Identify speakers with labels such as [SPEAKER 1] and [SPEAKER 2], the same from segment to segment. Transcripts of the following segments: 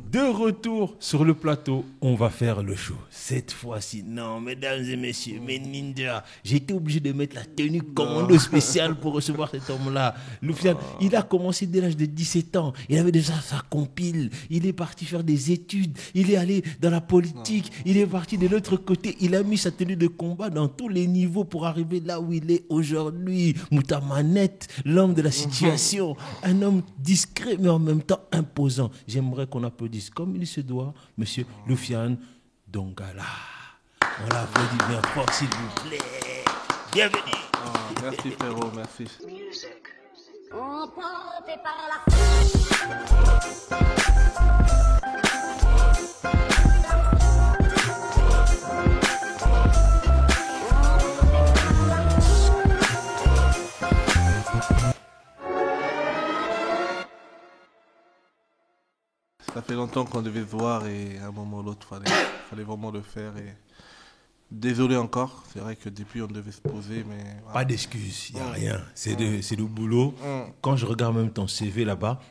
[SPEAKER 1] De retour sur le plateau, on va faire le show. Cette fois-ci, non, mesdames et messieurs, mes ninjas, j'ai été obligé de mettre la tenue commando spéciale pour recevoir cet homme-là. Lufiane, il a commencé dès l'âge de 17 ans. Il avait déjà sa compile. Il est parti faire des études. Il est allé dans la politique. Il est parti de l'autre côté. Il a mis sa tenue de combat dans tous les niveaux pour arriver là où il est aujourd'hui. Mouta Manette, l'homme de la situation. Un homme discret, mais en même temps imposant. J'aimerais qu'on applaudisse comme il se doit, monsieur Lufiane Dongala. On l'applaudit bien fort, s'il vous plaît. Bienvenue.
[SPEAKER 2] Merci frérot, merci.
[SPEAKER 3] Emporté par la
[SPEAKER 2] Ça fait longtemps qu'on devait se voir et à un moment ou l'autre, fallait vraiment le faire. Et désolé encore, c'est vrai que depuis on devait se poser, mais... Voilà.
[SPEAKER 1] Pas d'excuses, il n'y a rien. C'est le boulot. Quand je regarde même ton CV là-bas,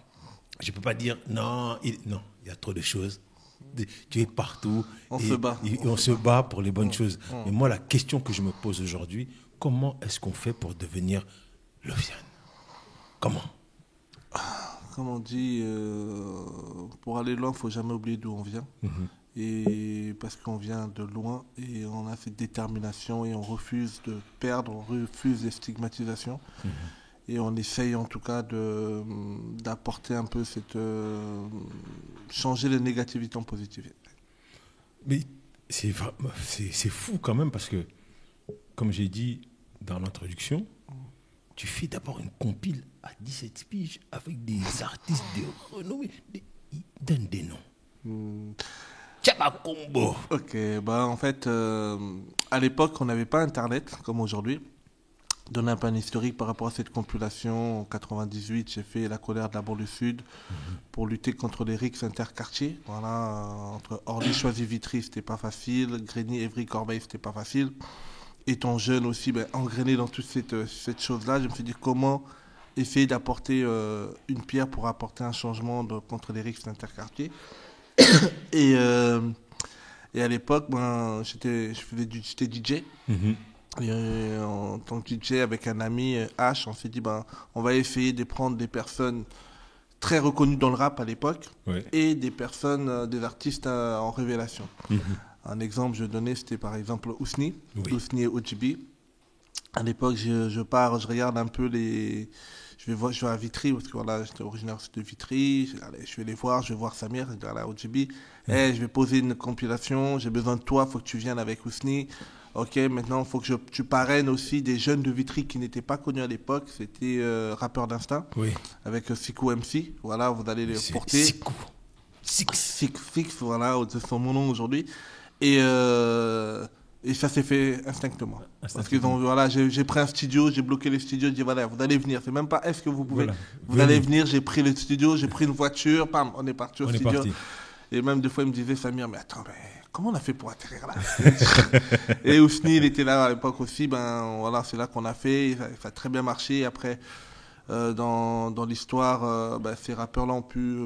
[SPEAKER 1] je ne peux pas dire non, il y a trop de choses. Tu es partout.
[SPEAKER 2] On se bat.
[SPEAKER 1] On se bat pour les bonnes choses. Mais moi, la question que je me pose aujourd'hui, comment est-ce qu'on fait pour devenir Lufiane? Comment?
[SPEAKER 2] Comme on dit, pour aller loin, il ne faut jamais oublier d'où on vient. Et parce qu'on vient de loin et on a cette détermination et on refuse de perdre, on refuse les stigmatisations. Et on essaye en tout cas d'apporter un peu cette... changer les négativités en positivité.
[SPEAKER 1] Mais c'est fou quand même parce que, comme j'ai dit dans l'introduction, tu fais d'abord une compile à 17 piges avec des artistes de renommée. Donne des noms. Tchabakombo.
[SPEAKER 2] Ok, en fait, à l'époque, on n'avait pas Internet comme aujourd'hui. Donner un peu un historique par rapport à cette compilation. En 98, j'ai fait La colère de la banlieue sud pour lutter contre les rixes interquartiers. Voilà, entre Orly, Choisy, Vitry, c'était pas facile. Grigny, Évry, Corbeil, c'était pas facile. Étant jeune aussi, engrainé dans toute cette chose-là, je me suis dit comment essayer d'apporter une pierre pour apporter un changement contre les rixes interquartiers. Et à l'époque, j'étais DJ. Et en tant que DJ avec un ami H, on s'est dit on va essayer de prendre des personnes très reconnues dans le rap à l'époque et des personnes, des artistes en révélation. Un exemple, je donnais, c'était par exemple Ousni, Ousni et OGB. À l'époque, je pars, je regarde un peu les... Je vais à Vitry, parce que voilà, j'étais originaire de Vitry. Je vais les voir, je vais voir Samir, je vais à OGB. Je vais poser une compilation, j'ai besoin de toi, il faut que tu viennes avec Ousni. Ok, maintenant, il faut que tu parraines aussi des jeunes de Vitry qui n'étaient pas connus à l'époque. C'était Rappeur d'Instinct, avec Sikou MC. Voilà, vous allez les porter.
[SPEAKER 1] Sikou.
[SPEAKER 2] Six, voilà, c'est son nom aujourd'hui. Et ça s'est fait instinctement. Parce qu'ils ont, voilà, j'ai pris un studio, j'ai bloqué les studios, j'ai dit voilà, vous allez venir. C'est même pas est-ce que vous pouvez. Vous allez venir, j'ai pris le studio, j'ai pris une voiture, bam, on est parti au studio. Et même des fois, il me disait Samir, mais attends, comment on a fait pour atterrir là? Et Ousni, il était là à l'époque aussi, voilà, c'est là qu'on a fait, ça a très bien marché. Après, dans l'histoire, ces rappeurs-là ont pu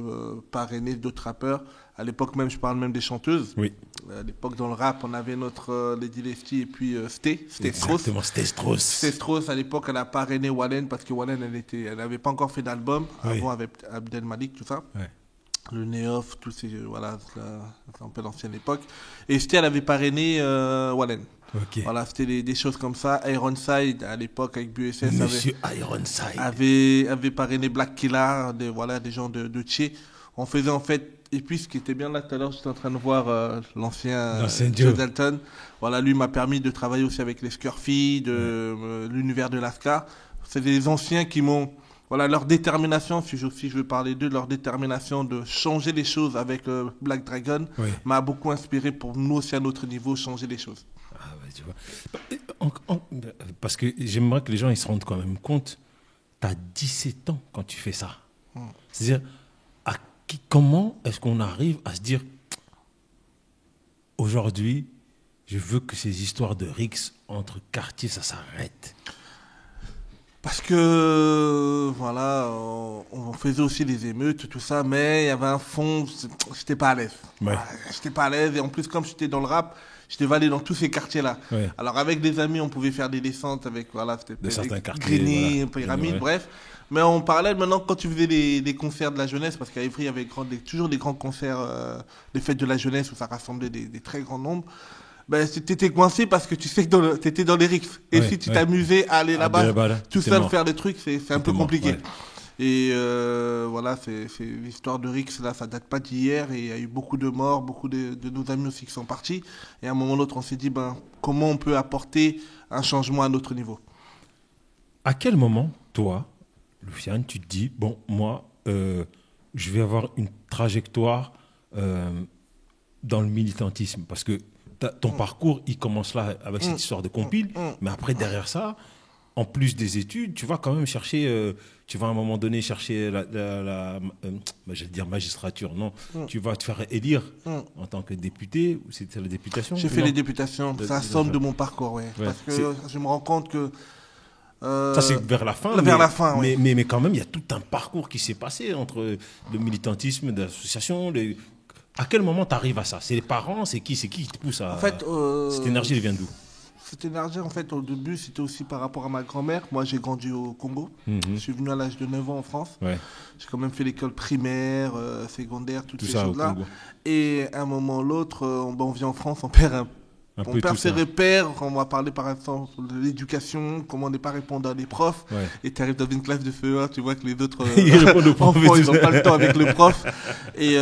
[SPEAKER 2] parrainer d'autres rappeurs. À l'époque même, je parle même des chanteuses.
[SPEAKER 1] Oui.
[SPEAKER 2] À l'époque, dans le rap, on avait notre Lady Lefty et puis Sté Strauss.
[SPEAKER 1] Exactement, Sté Strauss.
[SPEAKER 2] Sté Strauss, à l'époque, elle a parrainé Wallen parce que Wallen, elle n'avait pas encore fait d'album. Avant, avec Abdel Malik, tout ça. Le Néof, tous ces... Voilà, c'est un peu l'ancienne époque. Et Sté, elle avait parrainé Wallen. Voilà, c'était des choses comme ça. Ironside, à l'époque, avec BUSS,
[SPEAKER 1] Monsieur Ironside
[SPEAKER 2] avait parrainé Black Killa, des gens de Tché. On faisait en fait... Et puis, ce qui était bien là tout à l'heure, j'étais en train de voir l'ancien Joe Dalton. Voilà, lui m'a permis de travailler aussi avec les Scurfy, de l'univers de Lascar. C'est des anciens qui m'ont... Voilà, leur détermination, si je veux parler d'eux, leur détermination de changer les choses avec Black Dragon m'a beaucoup inspiré pour nous aussi à notre niveau changer les choses.
[SPEAKER 1] Ah ouais, tu vois. Parce que j'aimerais que les gens ils se rendent quand même compte, tu as 17 ans quand tu fais ça. C'est-à-dire, comment est-ce qu'on arrive à se dire, aujourd'hui, je veux que ces histoires de rixes entre quartiers, ça s'arrête?
[SPEAKER 2] Parce que, voilà, on faisait aussi les émeutes, tout ça, mais il y avait un fond, j'étais pas à l'aise.
[SPEAKER 1] Ouais.
[SPEAKER 2] J'étais pas à l'aise, et en plus, comme j'étais dans le rap, j'étais allé dans tous ces quartiers-là.
[SPEAKER 1] Ouais.
[SPEAKER 2] Alors, avec des amis, on pouvait faire des descentes avec, voilà, c'était
[SPEAKER 1] De certains quartiers,
[SPEAKER 2] Grigny,
[SPEAKER 1] voilà.
[SPEAKER 2] Pyramide,
[SPEAKER 1] Ouais.
[SPEAKER 2] bref. Mais en parallèle, maintenant, quand tu faisais des concerts de la jeunesse, parce qu'à Évry, il y avait toujours des grands concerts, des fêtes de la jeunesse où ça rassemblait des très grands nombres. Ben, t'étais coincé parce que tu sais que t'étais dans les rixes. Et
[SPEAKER 1] Ouais,
[SPEAKER 2] si tu
[SPEAKER 1] ouais.
[SPEAKER 2] t'amusais à aller là-bas,
[SPEAKER 1] là,
[SPEAKER 2] tout
[SPEAKER 1] t'es
[SPEAKER 2] seul
[SPEAKER 1] mort.
[SPEAKER 2] faire des trucs, c'est un peu
[SPEAKER 1] T'es mort,
[SPEAKER 2] compliqué.
[SPEAKER 1] ouais.
[SPEAKER 2] Et voilà, c'est l'histoire de Rix, là, ça date pas d'hier. Et il y a eu beaucoup de morts, beaucoup de nos amis aussi qui sont partis. Et à un moment ou l'autre, on s'est dit, ben, comment on peut apporter un changement à notre niveau.
[SPEAKER 1] À quel moment, toi, Lufiane, tu te dis, bon, moi, je vais avoir une trajectoire dans le militantisme? Parce que ton parcours, il commence là avec cette histoire de compile, mais après, derrière ça, en plus des études, tu vas quand même chercher, tu vas à un moment donné chercher j'allais dire magistrature, non, tu vas te faire élire en tant que député, ou c'était la députation?
[SPEAKER 2] J'ai fait
[SPEAKER 1] Non.
[SPEAKER 2] les députations, c'est la somme de mon parcours, ouais.
[SPEAKER 1] Ouais,
[SPEAKER 2] Parce que je me rends compte que...
[SPEAKER 1] Ça, c'est vers la fin.
[SPEAKER 2] Vers la fin, oui.
[SPEAKER 1] Mais quand même, il y a tout un parcours qui s'est passé entre le militantisme, l'association. À quel moment tu arrives à ça? C'est les parents? C'est qui te pousse à...
[SPEAKER 2] En fait,
[SPEAKER 1] Cette énergie, elle vient d'où?
[SPEAKER 2] cette énergie, en fait, au début, c'était aussi par rapport à ma grand-mère. Moi, j'ai grandi au Congo. Je suis venu à l'âge de 9 ans en France.
[SPEAKER 1] Ouais.
[SPEAKER 2] J'ai quand même fait l'école primaire, secondaire, toutes
[SPEAKER 1] Tout
[SPEAKER 2] ces
[SPEAKER 1] ça au
[SPEAKER 2] choses-là.
[SPEAKER 1] Congo.
[SPEAKER 2] Et à un moment ou l'autre, on vient en France, on perd on
[SPEAKER 1] peu
[SPEAKER 2] perd
[SPEAKER 1] tout
[SPEAKER 2] ses
[SPEAKER 1] ça.
[SPEAKER 2] repères. On va parler par exemple de l'éducation, comment on n'est pas répondant à des profs.
[SPEAKER 1] Ouais.
[SPEAKER 2] Et tu arrives dans une classe de CE1, tu vois que les autres
[SPEAKER 1] Ils répondent aux profs et
[SPEAKER 2] enfants,
[SPEAKER 1] tout
[SPEAKER 2] ils n'ont
[SPEAKER 1] ça.
[SPEAKER 2] pas le temps avec le prof. Et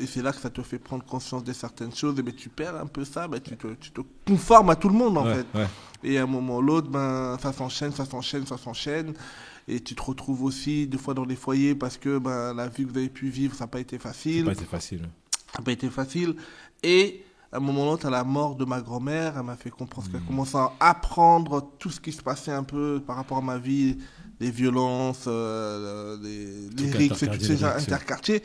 [SPEAKER 2] c'est là que ça te fait prendre conscience de certaines choses. Et ben, tu perds un peu ça, ben, tu te conformes à tout le monde en
[SPEAKER 1] Ouais,
[SPEAKER 2] fait.
[SPEAKER 1] ouais.
[SPEAKER 2] Et à un moment ou l'autre, ben, ça s'enchaîne. Et tu te retrouves aussi des fois dans des foyers parce que ben, la vie que vous avez pu vivre, ça n'a pas été
[SPEAKER 1] C'est
[SPEAKER 2] facile.
[SPEAKER 1] pas été facile.
[SPEAKER 2] Ça n'a pas été facile. Et à un moment ou l'autre, à la mort de ma grand-mère, elle m'a fait comprendre qu'elle commençait à apprendre tout ce qui se passait un peu par rapport à ma vie, les violences, les rixes et toutes ces interquartiers.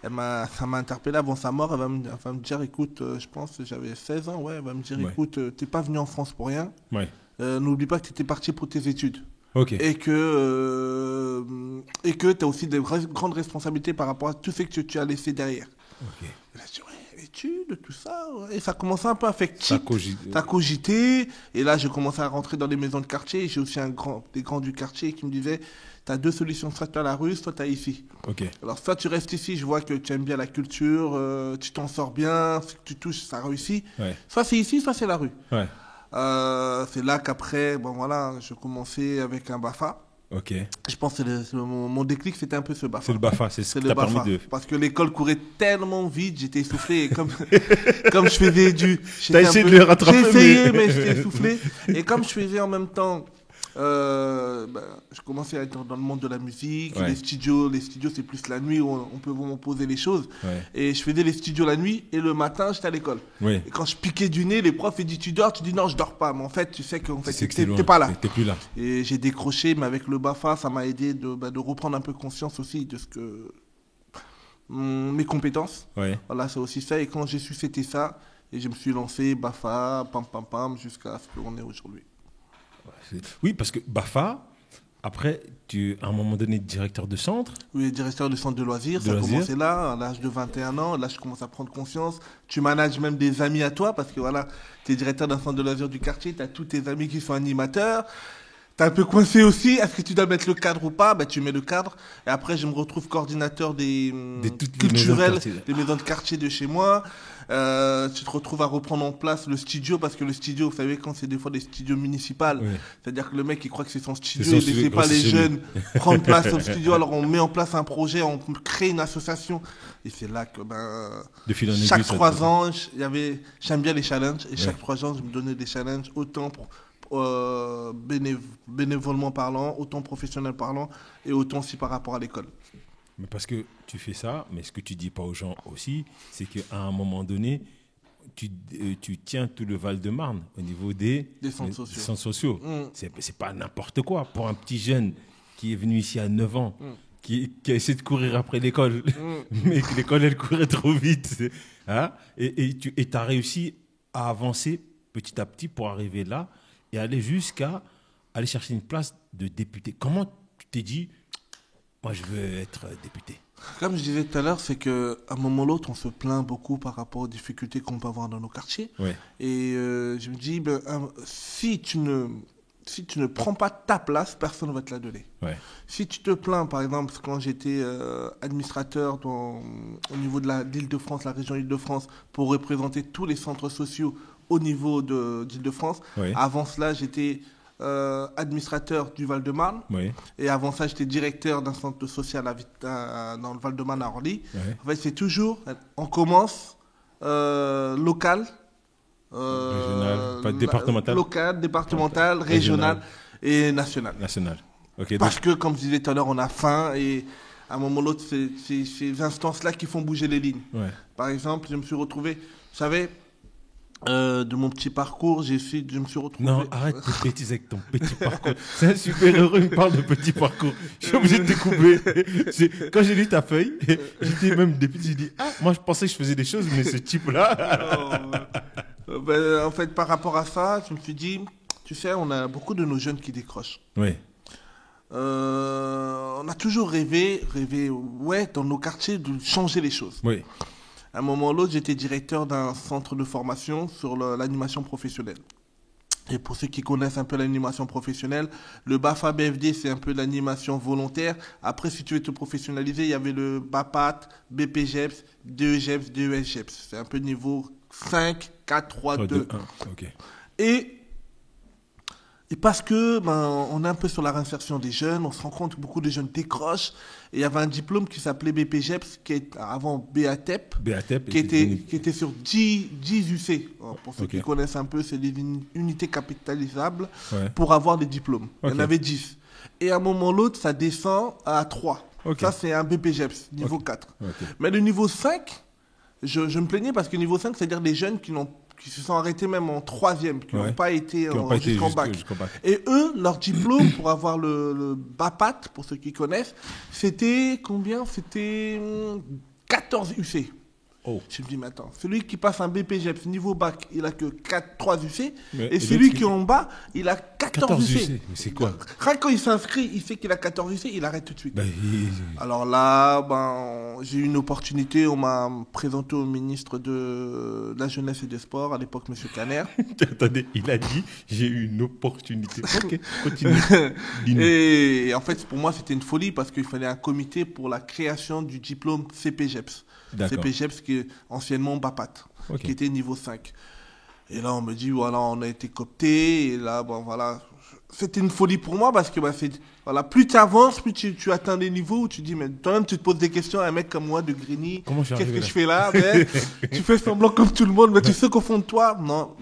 [SPEAKER 2] Ça m'a interpellé avant sa mort. Elle va me dire, écoute, je pense que j'avais 16 ans, ouais, elle va me dire,
[SPEAKER 1] Ouais.
[SPEAKER 2] écoute, t'es pas venu en France pour rien.
[SPEAKER 1] Ouais.
[SPEAKER 2] N'oublie pas que tu étais parti pour tes études.
[SPEAKER 1] Ok.
[SPEAKER 2] Et que tu as aussi des grandes responsabilités par rapport à tout ce que tu as laissé derrière.
[SPEAKER 1] Ok.
[SPEAKER 2] Et là, je dis, ouais, études, tout ça. Ouais. Et ça commençait un peu à faire
[SPEAKER 1] Ça
[SPEAKER 2] tic.
[SPEAKER 1] cogite.
[SPEAKER 2] T'as cogité. Et là, j'ai commencé à rentrer dans les maisons de quartier. J'ai aussi des grands du quartier qui me disaient, t'as deux solutions, soit t'as la rue, soit t'as ici.
[SPEAKER 1] Ok.
[SPEAKER 2] Alors, soit tu restes ici, je vois que tu aimes bien la culture, tu t'en sors bien, ce que tu touches, ça réussit.
[SPEAKER 1] Ouais.
[SPEAKER 2] Soit c'est ici, soit c'est la rue.
[SPEAKER 1] Ouais.
[SPEAKER 2] C'est là qu'après, bon voilà, je commençais avec un BAFA.
[SPEAKER 1] Ok.
[SPEAKER 2] Je pense que mon déclic, c'était un peu ce BAFA.
[SPEAKER 1] C'est le BAFA, c'est ce
[SPEAKER 2] C'est
[SPEAKER 1] qui
[SPEAKER 2] le
[SPEAKER 1] t'a permis
[SPEAKER 2] BAFA.
[SPEAKER 1] de...
[SPEAKER 2] Parce que l'école courait tellement vite, j'étais essoufflé. Et comme je faisais
[SPEAKER 1] T'as essayé de le rattraper,
[SPEAKER 2] J'ai essayé,
[SPEAKER 1] mais-
[SPEAKER 2] mais j'étais essoufflé. Et comme je faisais en même temps... je commençais à être dans le monde de la musique,
[SPEAKER 1] Ouais.
[SPEAKER 2] les studios c'est plus la nuit où on peut vraiment poser les choses.
[SPEAKER 1] Ouais.
[SPEAKER 2] Et je faisais les studios la nuit et le matin j'étais à l'école.
[SPEAKER 1] Oui.
[SPEAKER 2] Et quand je piquais du nez, les profs ils disent tu dors, tu dis non je dors pas. Mais en fait tu sais qu'en fait
[SPEAKER 1] C'est que c'est loin.
[SPEAKER 2] t'es pas là.
[SPEAKER 1] T'es plus là.
[SPEAKER 2] Et j'ai décroché, mais avec le BAFA, ça m'a aidé de reprendre un peu conscience aussi de ce que mes compétences.
[SPEAKER 1] Ouais.
[SPEAKER 2] Voilà, c'est aussi ça. Et quand j'ai su c'était ça, et je me suis lancé BAFA, pam pam pam, jusqu'à ce qu'on est aujourd'hui.
[SPEAKER 1] Oui, parce que BAFA, après, à un moment donné, directeur de centre.
[SPEAKER 2] Oui, directeur du centre de loisirs,
[SPEAKER 1] De
[SPEAKER 2] ça a
[SPEAKER 1] loisirs.
[SPEAKER 2] commencé là, à l'âge de 21 ans. Là, je commence à prendre conscience. Tu manages même des amis à toi, parce que voilà, tu es directeur d'un centre de loisirs du quartier, tu as tous tes amis qui sont animateurs. T'es un peu coincé aussi, est-ce que tu dois mettre le cadre ou pas? Ben, tu mets le cadre. Et après, je me retrouve coordinateur des
[SPEAKER 1] toutes les maisons de
[SPEAKER 2] culturels,
[SPEAKER 1] quartier.
[SPEAKER 2] des maisons de quartier de chez moi. Tu te retrouves à reprendre en place le studio, parce que le studio, vous savez, quand c'est des fois des studios municipaux,
[SPEAKER 1] Oui.
[SPEAKER 2] c'est-à-dire que le mec, il croit que c'est son studio,
[SPEAKER 1] son
[SPEAKER 2] il ne
[SPEAKER 1] studio,
[SPEAKER 2] laissait pas
[SPEAKER 1] c'est
[SPEAKER 2] les
[SPEAKER 1] chez lui.
[SPEAKER 2] jeunes prendre place au studio. Alors, on met en place un projet, on crée une association. Et c'est là que,
[SPEAKER 1] De fil en aiguille,
[SPEAKER 2] chaque
[SPEAKER 1] ça te-
[SPEAKER 2] 3 ans, j'aime bien les challenges. Et chaque
[SPEAKER 1] Ouais.
[SPEAKER 2] 3 ans, je me donnais des challenges, autant bénévolement parlant, autant professionnel parlant, et autant aussi par rapport à l'école.
[SPEAKER 1] Mais parce que tu fais ça, mais ce que tu dis pas aux gens aussi, c'est qu'à un moment donné, tu tiens tout le Val-de-Marne au niveau des
[SPEAKER 2] centres sociaux.
[SPEAKER 1] centres sociaux.
[SPEAKER 2] Mm.
[SPEAKER 1] C'est pas n'importe quoi. Pour un petit jeune qui est venu ici à 9 ans, qui a essayé de courir après l'école, mais que l'école, elle courait trop vite. Hein? Et tu as réussi à avancer petit à petit pour arriver là et aller jusqu'à aller chercher une place de député. Comment tu t'es dit, moi je veux être député?
[SPEAKER 2] Comme je disais tout à l'heure, c'est qu'à un moment ou l'autre, on se plaint beaucoup par rapport aux difficultés qu'on peut avoir dans nos quartiers.
[SPEAKER 1] Ouais.
[SPEAKER 2] Et je me dis, si tu ne prends pas ta place, personne ne va te la donner.
[SPEAKER 1] Ouais.
[SPEAKER 2] Si tu te plains, par exemple, quand j'étais administrateur au niveau de l'Île-de-France, la région Île-de-France, pour représenter tous les centres sociaux au niveau d'Île-de-France,
[SPEAKER 1] Ouais.
[SPEAKER 2] avant cela, j'étais administrateur du Val-de-Marne.
[SPEAKER 1] Ouais.
[SPEAKER 2] Et avant ça, j'étais directeur d'un centre social dans le Val-de-Marne à Orly.
[SPEAKER 1] Ouais.
[SPEAKER 2] En fait, c'est toujours, on commence local,
[SPEAKER 1] Régional, pas départemental.
[SPEAKER 2] local, départemental, régional et national.
[SPEAKER 1] National. Ok.
[SPEAKER 2] Parce que, comme je disais tout à l'heure, on a faim et à un moment ou l'autre, c'est ces instances-là qui font bouger les lignes.
[SPEAKER 1] Ouais.
[SPEAKER 2] Par exemple, je me suis retrouvé, vous savez, de mon petit parcours, je me suis retrouvé...
[SPEAKER 1] Non, arrête tes bêtises avec ton petit parcours. C'est un super heureux, il me parle de petit parcours. Je suis obligé de te couper. Quand j'ai lu ta feuille, j'étais même député, j'ai dit, moi je pensais que je faisais des choses, mais ce type-là...
[SPEAKER 2] En fait, par rapport à ça, je me suis dit, tu sais, on a beaucoup de nos jeunes qui décrochent.
[SPEAKER 1] Oui.
[SPEAKER 2] On a toujours rêvé, ouais, dans nos quartiers, de changer les choses.
[SPEAKER 1] Oui.
[SPEAKER 2] À un moment ou l'autre, j'étais directeur d'un centre de formation sur l'animation professionnelle. Et pour ceux qui connaissent un peu l'animation professionnelle, le BAFA BFD, c'est un peu l'animation volontaire. Après, si tu veux te professionnaliser, il y avait le BAPAT, BPGEPS, DEGEPS, DESGEPS. C'est un peu niveau 5, 4, 3, 2.
[SPEAKER 1] 1. Ok.
[SPEAKER 2] Et parce que on est un peu sur la réinsertion des jeunes, on se rend compte que beaucoup de jeunes décrochent. Et il y avait un diplôme qui s'appelait BPGEPS, qui est avant BATEP, qui était sur 10 UC. Alors, pour ceux qui connaissent un peu, c'est des unités capitalisables pour avoir des diplômes. Il y en avait 10. Et à un moment ou l'autre, ça descend à 3. Ça, c'est un BPGEPS, niveau 4. Mais le niveau 5, je me plaignais parce que niveau 5, c'est-à-dire des jeunes qui se sont arrêtés même en 3e, qui n'ont pas été jusqu'en bac. Et eux, leur diplôme pour avoir le BAPAT, pour ceux qui connaissent, c'était combien? C'était 14 UC.
[SPEAKER 1] Oh.
[SPEAKER 2] Je me dis, mais attends, celui qui passe un BPGEPS niveau bac, il a que 3 UC, et celui qui est en bas, il a 14 UC.
[SPEAKER 1] Mais c'est quoi?
[SPEAKER 2] Rien quand il s'inscrit, il sait qu'il a 14 UC, il arrête tout de suite. Alors là, j'ai eu une opportunité, on m'a présenté au ministre de la Jeunesse et des Sports, à l'époque, M. Caner.
[SPEAKER 1] Attendez, il a dit, j'ai eu une opportunité. Ok, continue.
[SPEAKER 2] Et en fait, pour moi, c'était une folie, parce qu'il fallait un comité pour la création du diplôme CPGEPS. CPGEPS qui est anciennement BAPAT, qui était niveau 5. Et là, on me dit, voilà, on a été coopté. Et là, voilà, c'était une folie pour moi parce que voilà, plus tu avances, plus tu atteins des niveaux où tu dis, mais toi-même, tu te poses des questions à un mec comme moi de Grigny. Qu'est-ce que je fais là? Tu fais semblant comme tout le monde, mais tu sais qu'au fond de toi, non,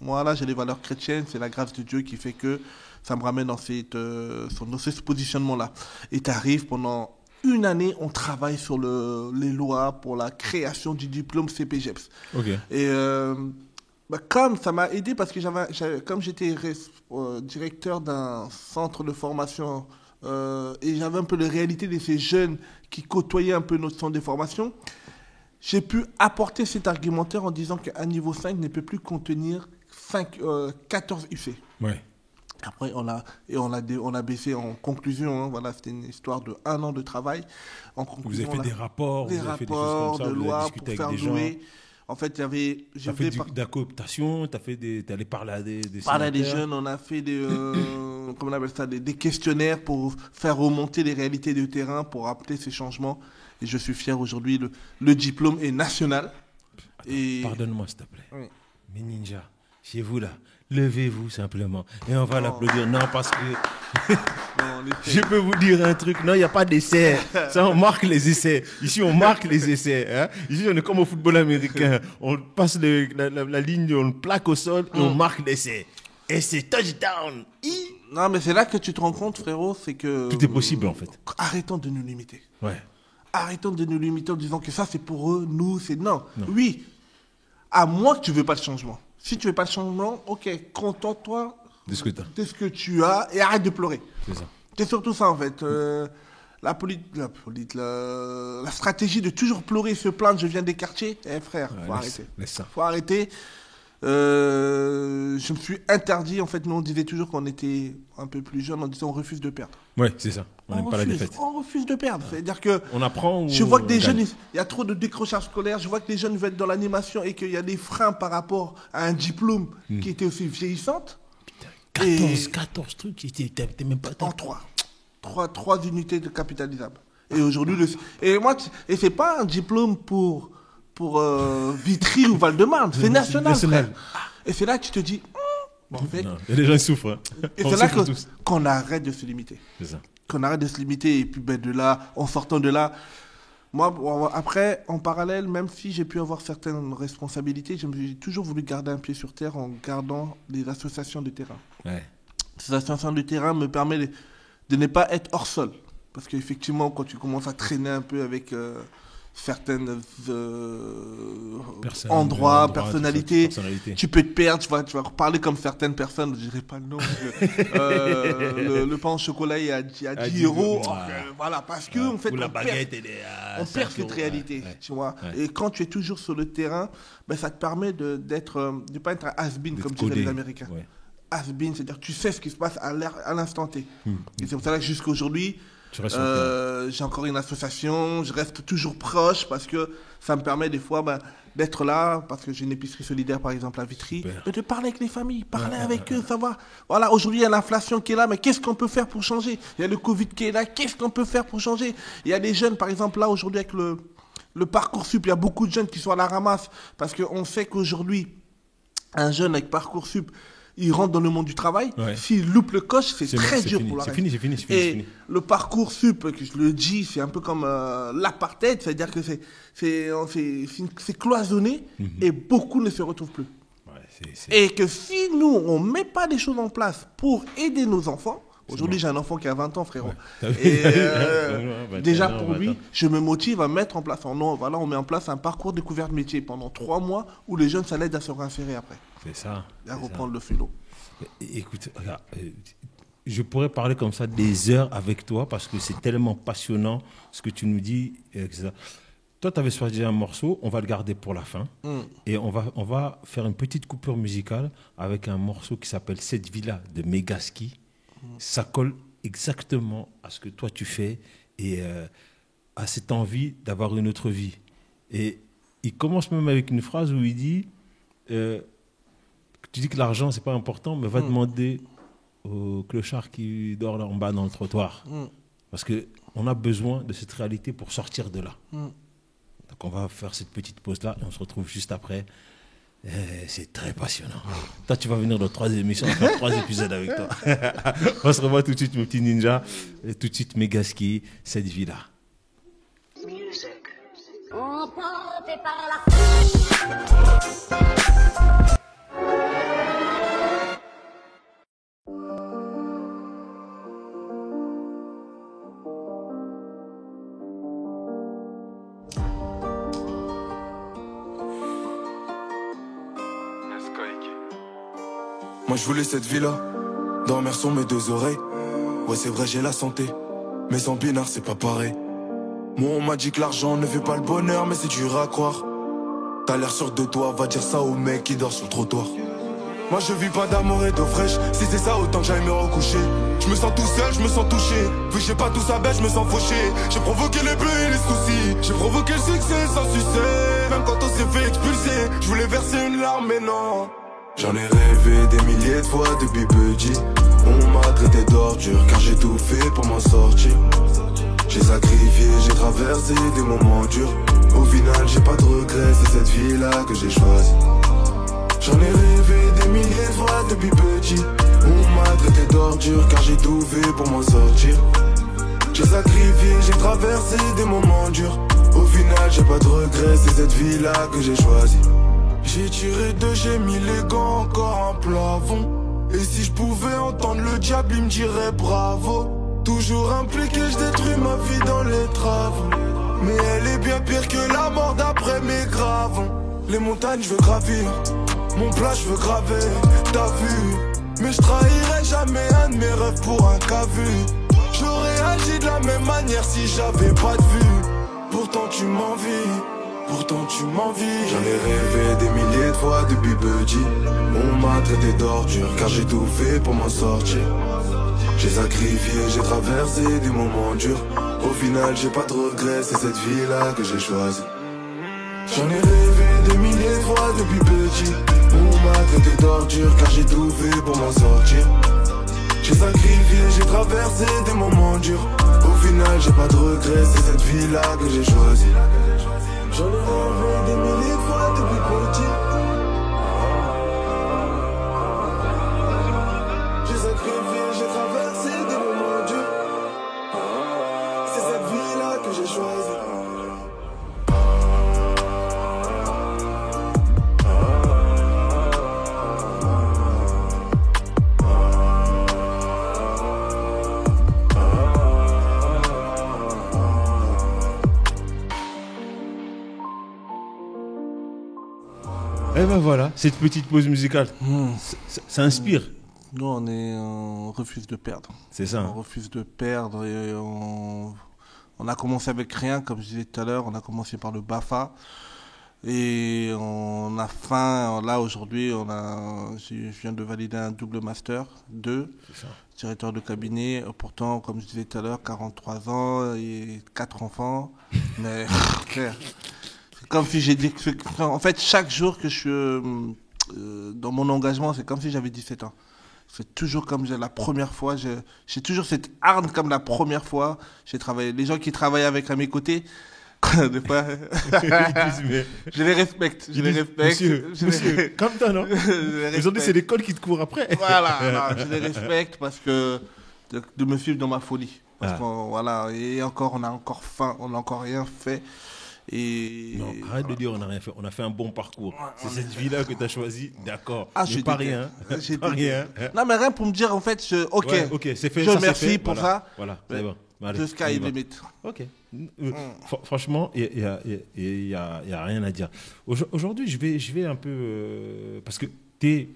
[SPEAKER 2] moi, là, j'ai les valeurs chrétiennes. C'est la grâce de Dieu qui fait que ça me ramène dans ce positionnement-là. Et tu arrives pendant une année, on travaille sur les lois pour la création du diplôme CPGEPS. Et comme ça m'a aidé parce que comme j'étais directeur d'un centre de formation et j'avais un peu la réalité de ces jeunes qui côtoyaient un peu notre centre de formation, j'ai pu apporter cet argumentaire en disant qu'un niveau 5 ne peut plus contenir 14 UC.
[SPEAKER 1] Ouais.
[SPEAKER 2] Après, on a baissé en conclusion. Voilà, c'était une histoire de 1 an de travail. En conclusion,
[SPEAKER 1] vous avez fait des rapports,
[SPEAKER 2] des rapports de loi pour faire jouer. En fait, il y avait...
[SPEAKER 1] Tu as fait de la cooptation, tu allé parler à des
[SPEAKER 2] parler à des jeunes, on a fait comment on appelle ça, des questionnaires pour faire remonter les réalités du terrain, pour apporter ces changements. Et je suis fier aujourd'hui, le diplôme est national.
[SPEAKER 1] Attends, pardonne-moi, s'il te plaît.
[SPEAKER 2] Oui.
[SPEAKER 1] Mais Ninja, chez vous là, levez-vous simplement. Et on va l'applaudir. Non, parce que... Je peux vous dire un truc. Non, il n'y a pas d'essai. Ça, on marque les essais. Ici, on marque les essais. Hein? Ici, on est comme au football américain. On passe la ligne, on le plaque au sol et on marque l'essai. Et c'est touchdown.
[SPEAKER 2] Non, mais c'est là que tu te rends compte, frérot, c'est que...
[SPEAKER 1] Tout est possible, en fait.
[SPEAKER 2] Arrêtons de nous limiter.
[SPEAKER 1] Ouais.
[SPEAKER 2] Arrêtons de nous limiter en disant que ça, c'est pour eux, nous, c'est... Non. Oui, à moins que tu ne veux pas le changement. Si tu ne veux pas le changement, ok, contente-toi de ce que tu as et arrête de pleurer.
[SPEAKER 1] C'est ça.
[SPEAKER 2] C'est surtout ça, en fait. La stratégie de toujours pleurer, se plaindre, je viens des quartiers, frère, faut arrêter.
[SPEAKER 1] Laisse ça.
[SPEAKER 2] Faut arrêter. je me suis interdit, en fait, nous on disait toujours qu'on était un peu plus jeune, on disait on refuse de perdre.
[SPEAKER 1] Ouais, c'est ça. On n'aime pas la défaite.
[SPEAKER 2] On refuse de perdre. C'est-à-dire que
[SPEAKER 1] On apprend.
[SPEAKER 2] je vois que des jeunes, il y a trop de décrochage scolaire, je vois que les jeunes veulent être dans l'animation et qu'il y a des freins par rapport à un diplôme qui était aussi vieillissante.
[SPEAKER 1] 14 trucs, t'es même pas.
[SPEAKER 2] En 3 unités de capitalisables. Et aujourd'hui, et c'est pas un diplôme pour Vitry ou Val-de-Marne, c'est national. Frère. Et c'est là que tu te dis, en fait.
[SPEAKER 1] Non, et les gens souffrent. Hein.
[SPEAKER 2] Et c'est là qu'on arrête de se limiter.
[SPEAKER 1] C'est ça.
[SPEAKER 2] Qu'on arrête de se limiter. Et puis de là, en sortant de là, moi, après, en parallèle, même si j'ai pu avoir certaines responsabilités, j'ai toujours voulu garder un pied sur terre en gardant des associations de terrain.
[SPEAKER 1] Ouais.
[SPEAKER 2] Ces associations de terrain me permettent de ne pas être hors sol. Parce qu'effectivement, quand tu commences à traîner un peu avec certaines endroits, personnalités, tu peux te perdre, tu vas reparler comme certaines personnes, je dirais pas le nom, le pain au chocolat il y a 10 euros, voilà, parce que en fait,
[SPEAKER 1] ou la baguette,
[SPEAKER 2] on perd cette réalité, tu vois. Et quand tu es toujours sur le terrain, ben, ça te permet de pas être un has-been, comme disaient les Américains. Ouais. Has-been, c'est-à-dire que tu sais ce qui se passe à l'instant T. Et c'est pour ça que jusqu'à aujourd'hui, j'ai encore une association, je reste toujours proche parce que ça me permet des fois d'être là, parce que j'ai une épicerie solidaire par exemple à Vitry, de parler avec les familles, parler avec eux, savoir, voilà, aujourd'hui il y a l'inflation qui est là, mais qu'est-ce qu'on peut faire pour changer? Il y a le Covid qui est là, qu'est-ce qu'on peut faire pour changer? Il y a des jeunes par exemple là aujourd'hui avec le Parcoursup, il y a beaucoup de jeunes qui sont à la ramasse, parce qu'on sait qu'aujourd'hui, un jeune avec Parcoursup, il rentre dans le monde du travail. Ouais. S'il loupe le coche, c'est très dur pour la
[SPEAKER 1] C'est fini.
[SPEAKER 2] Et le Parcoursup, que je le dis, c'est un peu comme l'apartheid, c'est-à-dire que c'est cloisonné et beaucoup ne se retrouvent plus. Ouais, et que si nous, on ne met pas des choses en place pour aider nos enfants, aujourd'hui j'ai un enfant qui a 20 ans, frérot. Ouais. Et déjà pour lui, je me motive à mettre en place, on met en place un parcours découverte métier pendant 3 mois où les jeunes, ça l'aide à se réinsérer après.
[SPEAKER 1] C'est ça.
[SPEAKER 2] À reprendre le philo.
[SPEAKER 1] Écoute, regarde, je pourrais parler comme ça des heures avec toi parce que c'est tellement passionnant ce que tu nous dis. Etc. Toi, tu avais choisi un morceau, on va le garder pour la fin. Et on va faire une petite coupure musicale avec un morceau qui s'appelle Cette Villa de Megaski. Ça colle exactement à ce que toi tu fais et à cette envie d'avoir une autre vie. Et il commence même avec une phrase où il dit... tu dis que l'argent, c'est pas important, mais va demander au clochard qui dort là en bas dans le trottoir. Parce qu'on a besoin de cette réalité pour sortir de là. Donc on va faire cette petite pause-là et on se retrouve juste après. C'est très passionnant. Toi, tu vas venir dans 3 émissions, on va faire 3 épisodes avec toi. On se revoit tout de suite, mon petit ninja. Et tout de suite, Megaski, Cette Vie-là.
[SPEAKER 3] Emporté par la foule.
[SPEAKER 4] Moi je voulais cette vie-là, dormir sur mes 2 oreilles. Ouais c'est vrai j'ai la santé, mais en binard c'est pas pareil. Moi on m'a dit que l'argent ne fait pas le bonheur, mais c'est dur à croire. T'as l'air sûr de toi, va dire ça au mec qui dort sur le trottoir. Moi je vis pas d'amour et d'eau fraîche, si c'est ça autant que j'aille me recoucher. Je me sens tout seul, je me sens touché, vu que j'ai pas tout ça bête, je me sens fauché. J'ai provoqué les bleus et les soucis, j'ai provoqué le succès sans succès. Même quand on s'est fait expulser, je voulais verser une larme mais non. J'en ai rêvé des milliers de fois depuis petit. On m'a traité d'ordure car j'ai tout fait pour m'en sortir. J'ai sacrifié, j'ai traversé des moments durs. Au final j'ai pas de regrets, c'est cette vie-là que j'ai choisie. J'en ai rêvé des milliers de fois depuis petit. On m'a traité d'ordure car j'ai tout fait pour m'en sortir. J'ai sacrifié, j'ai traversé des moments durs. Au final j'ai pas de regrets, c'est cette vie-là que j'ai choisie. J'ai tiré 2, j'ai mis les gants encore un plafond. Et si je pouvais entendre le diable, il me dirait bravo. Toujours impliqué, je détruis ma vie dans les travaux. Mais elle est bien pire que la mort d'après mes gravons. Les montagnes, je veux gravir, mon plat, je veux graver. T'as vu, mais je trahirais jamais un de mes rêves pour un cas vu. J'aurais agi de la même manière si j'avais pas de vue. Pourtant tu m'envies, pourtant tu m'envies. J'en ai rêvé des milliers de fois depuis petit. On m'a traité d'ordure car j'ai tout fait pour m'en sortir. J'ai sacrifié, j'ai traversé des moments durs. Au final j'ai pas de regrets, c'est cette vie-là que j'ai choisie. J'en ai rêvé des milliers de fois depuis petit. On m'a traité d'ordure car j'ai tout fait pour m'en sortir. J'ai sacrifié, j'ai traversé des moments durs. Au final j'ai pas de regrets, c'est cette vie-là que j'ai choisie. J'en ai rêvé des milliers de fois depuis petit. J'ai sacrifié, j'ai traversé des moments durs. C'est cette vie-là que j'ai choisie.
[SPEAKER 1] Et ben voilà, cette petite pause musicale, ça inspire.
[SPEAKER 2] Nous, on refuse de perdre.
[SPEAKER 1] C'est ça.
[SPEAKER 2] On refuse de perdre et on a commencé avec rien, comme je disais tout à l'heure. On a commencé par le BAFA. Et on a faim. Là, aujourd'hui, je viens de valider un double master 2, directeur de cabinet. Pourtant, comme je disais tout à l'heure, 43 ans et 4 enfants. Mais, clair. C'est comme si j'ai dit. En fait, chaque jour que je suis dans mon engagement, c'est comme si j'avais 17 ans. C'est toujours comme la première fois. J'ai toujours cette hargne comme la première fois. J'ai travaillé. Les gens qui travaillent avec à mes côtés, des fois, je les respecte. Je les respecte.
[SPEAKER 1] Monsieur, comme toi, non? Aujourd'hui, c'est l'école qui te court après.
[SPEAKER 2] Voilà, je les respecte parce que de me suivre dans ma folie. Parce qu'on, voilà, et encore, on a encore faim, on n'a encore rien fait. Et
[SPEAKER 1] non, arrête de dire on n'a rien fait. On a fait un bon parcours. C'est cette vie-là que tu as choisie, d'accord.
[SPEAKER 2] J'ai
[SPEAKER 1] pas rien. Pas rien.
[SPEAKER 2] Non, mais rien pour me dire, en fait, ok,
[SPEAKER 1] ouais, c'est fait.
[SPEAKER 2] Je
[SPEAKER 1] ça,
[SPEAKER 2] remercie
[SPEAKER 1] fait.
[SPEAKER 2] pour
[SPEAKER 1] voilà.
[SPEAKER 2] ça.
[SPEAKER 1] Voilà, c'est bon. Allez,
[SPEAKER 2] The sky limit.
[SPEAKER 1] Ok. Franchement, il y a rien à dire. Aujourd'hui, je vais un peu parce que tu es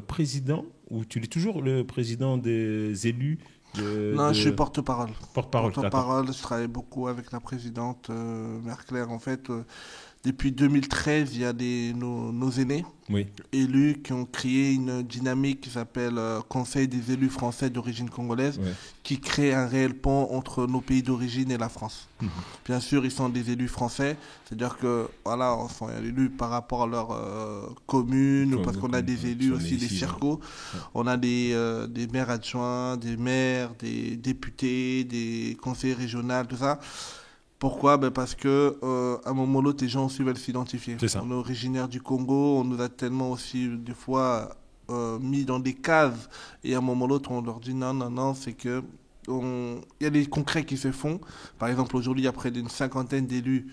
[SPEAKER 1] président ou tu es toujours le président des élus.
[SPEAKER 2] Non, je suis porte-parole.
[SPEAKER 1] Porte-parole,
[SPEAKER 2] je travaille beaucoup avec la présidente Mère Claire. En fait, depuis 2013, il y a nos aînés élus qui ont créé une dynamique qui s'appelle Conseil des élus français d'origine congolaise, qui crée un réel pont entre nos pays d'origine et la France. Bien sûr, ils sont des élus français, c'est-à-dire que voilà, on sont élus par rapport à leur commune, parce qu'on a des élus aussi, des circos. On a des maires adjoints, des maires, des députés, des conseillers régionaux, tout ça. Pourquoi? Parce que à un moment ou l'autre, les gens aussi veulent s'identifier. On est originaire du Congo, on nous a tellement aussi des fois mis dans des cases, et à un moment ou l'autre, on leur dit non, c'est que il y a des concrets qui se font. Par exemple, aujourd'hui, il y a près d'une 50aine d'élus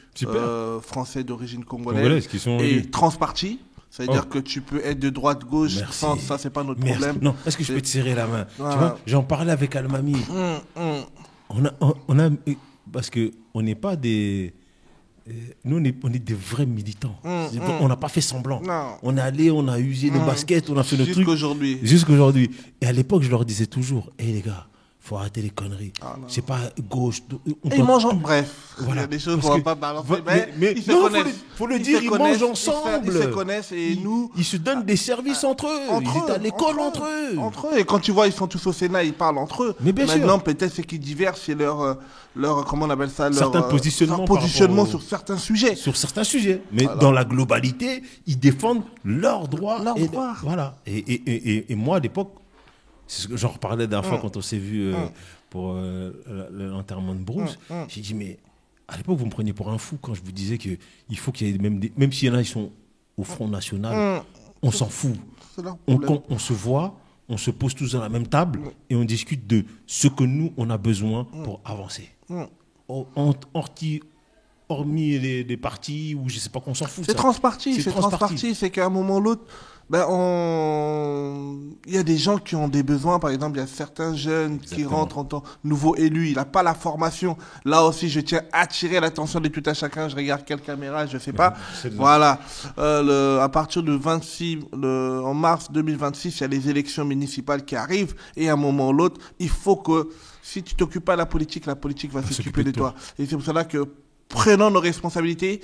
[SPEAKER 2] français d'origine congolaise
[SPEAKER 1] qui sont
[SPEAKER 2] et transpartis. C'est-à-dire que tu peux être de droite, gauche, centre, ça, c'est pas notre problème.
[SPEAKER 1] Non, est-ce que je peux te serrer la main? Tu vois, j'en parlais avec Almami. On a parce que on n'est pas des... Nous, on est des vrais militants. On n'a pas fait semblant.
[SPEAKER 2] Non.
[SPEAKER 1] On est allé, on a usé nos baskets, on a fait nos trucs.
[SPEAKER 2] Jusqu'aujourd'hui.
[SPEAKER 1] Et à l'époque, je leur disais toujours, hé les gars, faut arrêter les conneries. C'est pas gauche.
[SPEAKER 2] Ils mangent bref.
[SPEAKER 1] Voilà.
[SPEAKER 2] Il y a des choses qu'on ne va pas balancer.
[SPEAKER 1] Mais
[SPEAKER 2] ils se connaissent.
[SPEAKER 1] Faut le dire, ils mangent ensemble.
[SPEAKER 2] Ils se connaissent et nous...
[SPEAKER 1] Ils se donnent des services entre eux. Ils étaient à l'école entre eux.
[SPEAKER 2] Et quand tu vois, ils sont tous au Sénat, ils parlent entre eux.
[SPEAKER 1] Mais bien sûr.
[SPEAKER 2] Maintenant, peut-être ce qui diverge, c'est leur comment on appelle ça,
[SPEAKER 1] certains
[SPEAKER 2] positionnements sur certains sujets.
[SPEAKER 1] Sur certains sujets. Mais dans la globalité, ils défendent leurs droits. Voilà. Et moi, à l'époque, c'est ce que j'en reparlais la dernière fois quand on s'est vu pour l'enterrement de Bruce. J'ai dit, mais à l'époque, vous me preniez pour un fou quand je vous disais qu'il faut qu'il y ait même s'il y en a, ils sont au Front National, on s'en fout. On se voit, on se pose tous dans la même table et on discute de ce que nous, on a besoin pour avancer. Hormis les partis où je ne sais pas qu'on s'en fout.
[SPEAKER 2] C'est transparti. C'est qu'à un moment ou l'autre, il y a des gens qui ont des besoins. Par exemple, il y a certains jeunes qui rentrent en tant que nouveau élu. Il n'a pas la formation. Là aussi, je tiens à attirer l'attention de tout à chacun. Je regarde quelle caméra, je ne sais pas. Voilà. À partir de en mars 2026, il y a les élections municipales qui arrivent. Et à un moment ou l'autre, il faut que si tu t'occupes pas de la politique va s'occuper de toi. Et c'est pour cela que prenons nos responsabilités.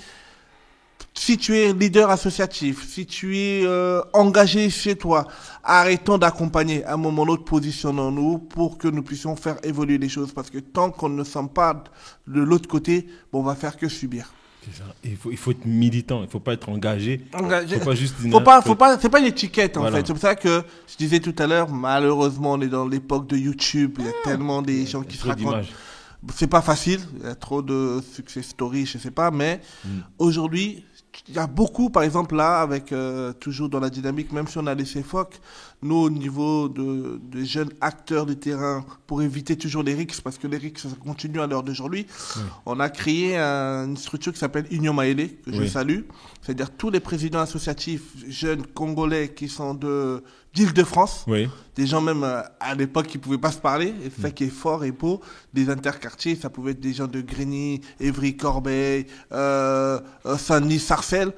[SPEAKER 2] si tu es leader associatif, si tu es engagé chez toi, arrêtons d'accompagner. À un moment ou l'autre, positionnons-nous pour que nous puissions faire évoluer les choses. Parce que tant qu'on ne sommes pas de l'autre côté, bon, on va faire que subir.
[SPEAKER 1] C'est ça. Il faut être militant, il ne faut pas être engagé.
[SPEAKER 2] Engagé.
[SPEAKER 1] Faut pas juste
[SPEAKER 2] C'est pas une étiquette en
[SPEAKER 1] Voilà.
[SPEAKER 2] fait. C'est pour ça que je disais tout à l'heure, malheureusement, on est dans l'époque de YouTube. Il y a tellement des gens qui se
[SPEAKER 1] trop
[SPEAKER 2] racontent.
[SPEAKER 1] d'images.
[SPEAKER 2] C'est pas facile. Il y a trop de success stories, je sais pas. Mais aujourd'hui, il y a beaucoup, par exemple là, avec toujours dans la dynamique, même si on a laissé Foc, nous au niveau de jeunes acteurs de terrain, pour éviter toujours les risques, parce que les risques ça continue à l'heure d'aujourd'hui, on a créé une structure qui s'appelle Union Maélé, que je salue. C'est-à-dire tous les présidents associatifs jeunes congolais qui sont d'Île-de-France, des gens même à l'époque qui pouvaient pas se parler, et c'est ça qui est fort et beau, des interquartiers, ça pouvait être des gens de Grigny, Évry, Corbeil, Saint-Denis, Sarcelles.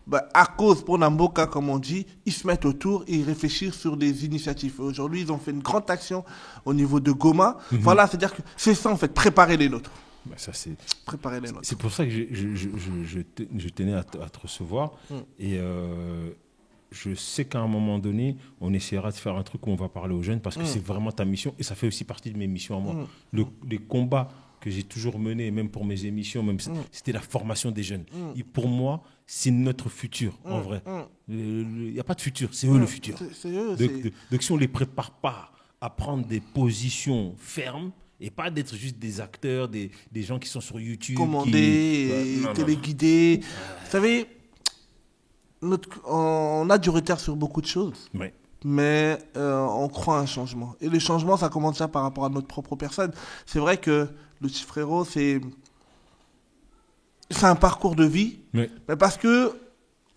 [SPEAKER 2] Bah, à cause, pour Namboka, comme on dit, ils se mettent autour et ils réfléchissent sur des initiatives. Aujourd'hui, ils ont fait une grande action au niveau de Goma. Voilà, c'est-à-dire que c'est ça, en fait, préparer les nôtres.
[SPEAKER 1] Bah, ça,
[SPEAKER 2] préparer les nôtres.
[SPEAKER 1] C'est pour ça que je tenais à te recevoir. Et je sais qu'à un moment donné, on essaiera de faire un truc où on va parler aux jeunes parce que c'est vraiment ta mission et ça fait aussi partie de mes missions à moi. Les combats que j'ai toujours menés, même pour mes émissions, même c'était la formation des jeunes. Et pour moi, c'est notre futur, en vrai. Il n'y a pas de futur, c'est eux le futur.
[SPEAKER 2] C'est eux,
[SPEAKER 1] donc si on ne les prépare pas à prendre des positions fermes, et pas d'être juste des acteurs, des gens qui sont sur YouTube.
[SPEAKER 2] Commandés, téléguidés. Vous savez, on a du retard sur beaucoup de choses.
[SPEAKER 1] Oui.
[SPEAKER 2] Mais on croit à un changement. Et le changement, ça commence déjà par rapport à notre propre personne. C'est vrai que le petit frérot, c'est un parcours de vie.
[SPEAKER 1] Oui.
[SPEAKER 2] Mais parce que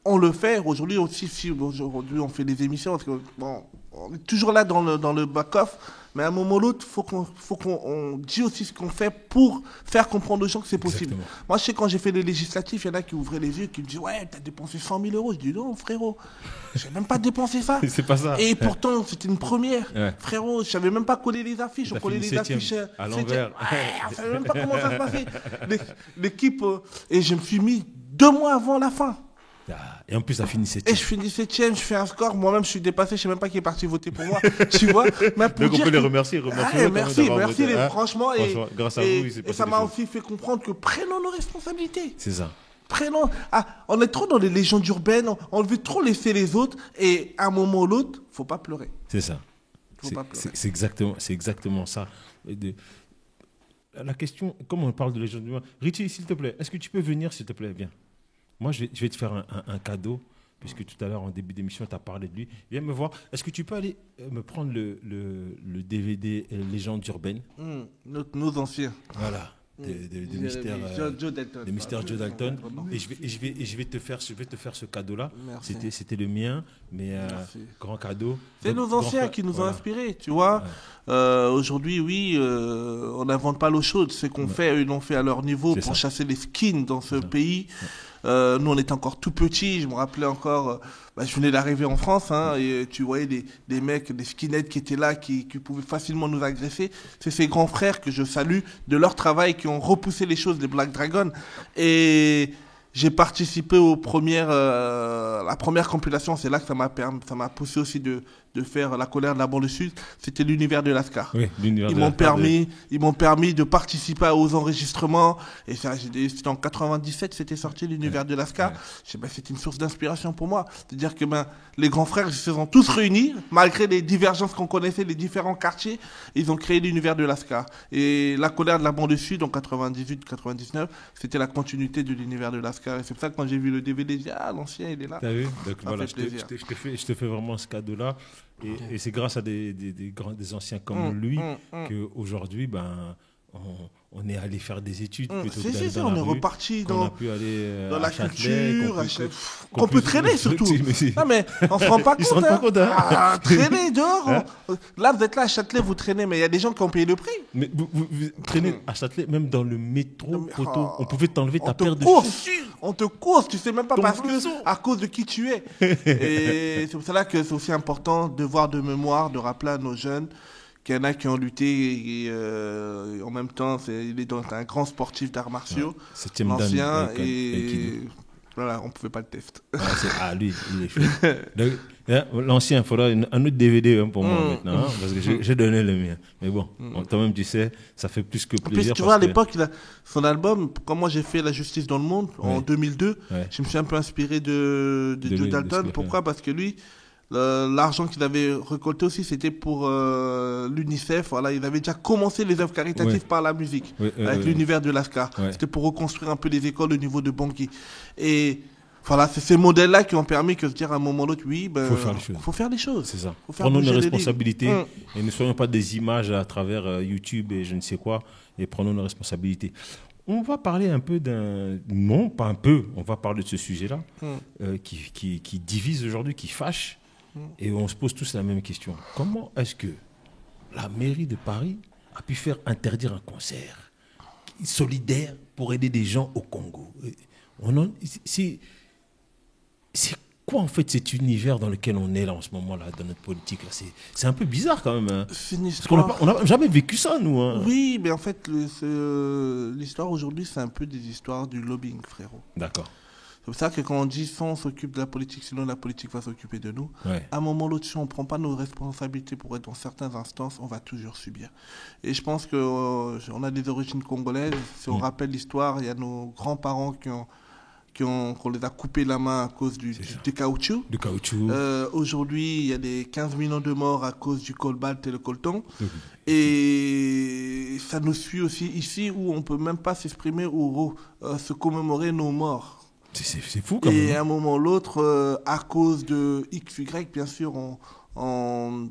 [SPEAKER 2] on le fait aujourd'hui aussi. Si aujourd'hui on fait des émissions, parce que bon, on est toujours là dans le back-off. Mais à un moment ou l'autre, faut qu'on dise aussi ce qu'on fait pour faire comprendre aux gens que c'est possible.
[SPEAKER 1] Exactement.
[SPEAKER 2] Moi, je sais, quand j'ai fait les législatifs, il y en a qui ouvraient les yeux, qui me disent « Ouais, t'as dépensé 100 000 euros. » Je dis « Non, frérot, j'ai même pas dépensé ça. »
[SPEAKER 1] C'est pas ça.
[SPEAKER 2] Et pourtant, c'était une première.
[SPEAKER 1] Ouais.
[SPEAKER 2] Frérot, je savais même pas coller les affiches. On collait les affiches
[SPEAKER 1] à l'envers.
[SPEAKER 2] On savait même pas comment ça se passait. L'équipe, et je me suis mis 2 mois avant la fin.
[SPEAKER 1] Et en plus, ça finit 7e.
[SPEAKER 2] Et je finis 7e, je fais un score. Moi-même, je suis dépassé. Je sais même pas qui est parti voter pour moi. Tu vois. Mais pour
[SPEAKER 1] donc, on peut les remercier.
[SPEAKER 2] Merci, franchement.
[SPEAKER 1] Grâce à vous, il s'est
[SPEAKER 2] et
[SPEAKER 1] passé
[SPEAKER 2] ça
[SPEAKER 1] des
[SPEAKER 2] m'a
[SPEAKER 1] choses.
[SPEAKER 2] aussi fait comprendre que prenons nos responsabilités.
[SPEAKER 1] C'est ça.
[SPEAKER 2] On est trop dans les légendes urbaines. On veut trop laisser les autres. Et à un moment ou l'autre, faut pas pleurer.
[SPEAKER 1] C'est ça. C'est exactement ça. La question, comme on parle de légendes urbaines, Richie, s'il te plaît, est-ce que tu peux venir, s'il te plaît? Viens. Moi, je vais te faire un cadeau, puisque tout à l'heure, en début d'émission, tu as parlé de lui. Viens me voir. Est-ce que tu peux aller me prendre le DVD Légendes urbaines?
[SPEAKER 2] Nos anciens.
[SPEAKER 1] Voilà. De Mystère Joe Dalton. Et je vais te faire ce cadeau-là. C'était le mien, mais grand cadeau.
[SPEAKER 2] C'est nos anciens qui nous ont inspirés, tu vois. Aujourd'hui, oui, on n'invente pas l'eau chaude. Ce qu'on fait, ils l'ont fait à leur niveau pour chasser les skins dans ce pays. Nous, on était encore tout petits. Je me rappelais encore, je venais d'arriver en France, et tu voyais des mecs, des skinheads qui étaient là, qui pouvaient facilement nous agresser. C'est ces grands frères que je salue de leur travail, qui ont repoussé les choses, les Black Dragons. Et j'ai participé la première compilation. C'est là que ça m'a poussé aussi de faire La colère de la banlieue sud. C'était l'univers de Lascar.
[SPEAKER 1] Oui,
[SPEAKER 2] ils m'ont permis de participer aux enregistrements. Et c'était en 97, c'était sorti l'univers de Lascar. C'était une source d'inspiration pour moi. C'est-à-dire que les grands frères, ils se sont tous réunis, malgré les divergences qu'on connaissait, les différents quartiers. Ils ont créé l'univers de Lascar. Et La colère de la banlieue sud, en 98-99, c'était la continuité de l'univers de Lascar. Et c'est pour ça que quand j'ai vu le DVD, j'ai dit, l'ancien, il est là.
[SPEAKER 1] T'as vu? Donc voilà, je te fais vraiment ce cadeau-là. Et c'est grâce à des anciens comme lui qu'aujourd'hui, on est allé faire des études.
[SPEAKER 2] On est reparti dans la culture, qu'on peut traîner surtout. Non, mais on se rend pas compte.
[SPEAKER 1] Ils se rendent pas compte.
[SPEAKER 2] Traîner dehors. Là, vous êtes là à Châtelet, vous traînez, mais il y a des gens qui ont payé le prix.
[SPEAKER 1] Mais vous traînez à Châtelet, même dans le métro, on pouvait t'enlever ta paire de
[SPEAKER 2] chaussures. On te course, tu sais même pas à cause de qui tu es. Et c'est pour cela que c'est aussi important de voir de mémoire, de rappeler à nos jeunes qu'il y en a qui ont lutté et en même temps, il est un grand sportif d'arts martiaux, ancien, et Voilà, on ne pouvait pas le tester.
[SPEAKER 1] Lui, il est chaud. Donc, l'ancien, il faudra un autre DVD pour moi maintenant, parce que j'ai donné le mien. Mais bon, toi-même, tu sais, ça fait plus que plaisir.
[SPEAKER 2] En plus, tu vois, à l'époque, son album, quand moi j'ai fait La Justice dans le Monde, en 2002, je me suis un peu inspiré de Joe Dalton. Pourquoi ? Parce que lui, l'argent qu'il avait récolté aussi, c'était pour l'UNICEF. Voilà, il avait déjà commencé les œuvres caritatives par la musique, avec l'univers de Lascar. C'était pour reconstruire un peu les écoles au niveau de Bangui. Et voilà, c'est ces modèles-là qui ont permis que se dire à un moment ou l'autre, oui, faut faire les choses.
[SPEAKER 1] C'est ça. Prenons nos responsabilités et ne soyons pas des images à travers YouTube et je ne sais quoi, et prenons nos responsabilités. On va parler un peu non, pas un peu, on va parler de ce sujet-là qui divise aujourd'hui, qui fâche. Et on se pose tous la même question. Comment est-ce que la mairie de Paris a pu faire interdire un concert solidaire pour aider des gens au Congo? C'est quoi en fait cet univers dans lequel on est là en ce moment-là, dans notre politique là? C'est un peu bizarre quand même. Hein. Parce qu'on n'a jamais vécu ça, nous. Hein.
[SPEAKER 2] Oui, mais en fait, l'histoire aujourd'hui, c'est un peu des histoires du lobbying, frérot.
[SPEAKER 1] D'accord.
[SPEAKER 2] C'est pour ça que quand on dit ça, on s'occupe de la politique, sinon la politique va s'occuper de nous. À un moment ou l'autre, si on ne prend pas nos responsabilités pour être dans certaines instances, on va toujours subir. Et je pense qu'on a des origines congolaises. Si on rappelle l'histoire, il y a nos grands-parents qu'on les a coupé la main à cause du caoutchouc.
[SPEAKER 1] Du caoutchouc.
[SPEAKER 2] Aujourd'hui, il y a des 15 millions de morts à cause du cobalt et le coltan. Et ça nous suit aussi ici où on ne peut même pas s'exprimer ou se commémorer nos morts.
[SPEAKER 1] C'est fou quand même.
[SPEAKER 2] Et à un moment ou l'autre, à cause de X, Y, bien sûr, on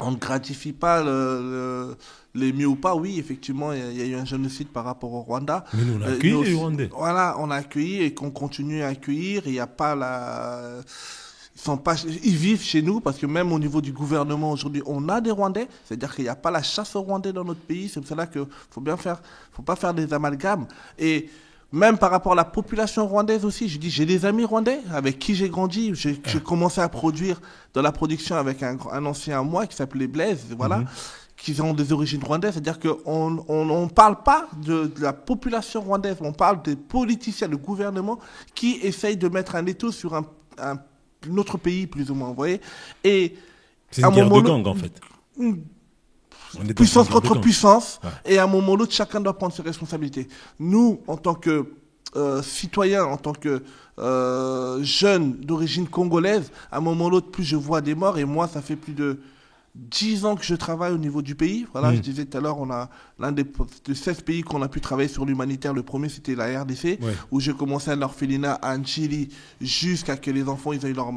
[SPEAKER 2] ne gratifie pas les mieux ou pas. Oui, effectivement, il y a eu un génocide par rapport au Rwanda.
[SPEAKER 1] Mais nous, on a accueilli les Rwandais.
[SPEAKER 2] Voilà, on a accueilli et qu'on continue à accueillir. Il n'y a pas ils vivent chez nous parce que même au niveau du gouvernement aujourd'hui, on a des Rwandais. C'est-à-dire qu'il n'y a pas la chasse aux Rwandais dans notre pays. C'est pour cela qu'il faut pas faire des amalgames. Et même par rapport à la population rwandaise aussi, je dis, j'ai des amis rwandais avec qui j'ai grandi. J'ai commencé à produire dans la production avec un ancien à moi qui s'appelait Blaise, voilà, qui ont des origines rwandaises. C'est-à-dire qu'on ne parle pas de la population rwandaise, on parle des politiciens, du gouvernement qui essayent de mettre un étau sur un autre pays, plus ou moins, vous voyez. Et
[SPEAKER 1] c'est une guerre de gang, en fait.
[SPEAKER 2] Puissance contre puissance, et à un moment ou l'autre, chacun doit prendre ses responsabilités. Nous, en tant que citoyens, en tant que jeunes d'origine congolaise, à un moment ou l'autre, plus je vois des morts, et moi, ça fait plus de 10 ans que je travaille au niveau du pays. Voilà, je disais tout à l'heure, on a l'un des 16 pays qu'on a pu travailler sur l'humanitaire. Le premier, c'était la RDC, où j'ai commencé un orphelinat à Ndjili jusqu'à ce que les enfants ils aient leur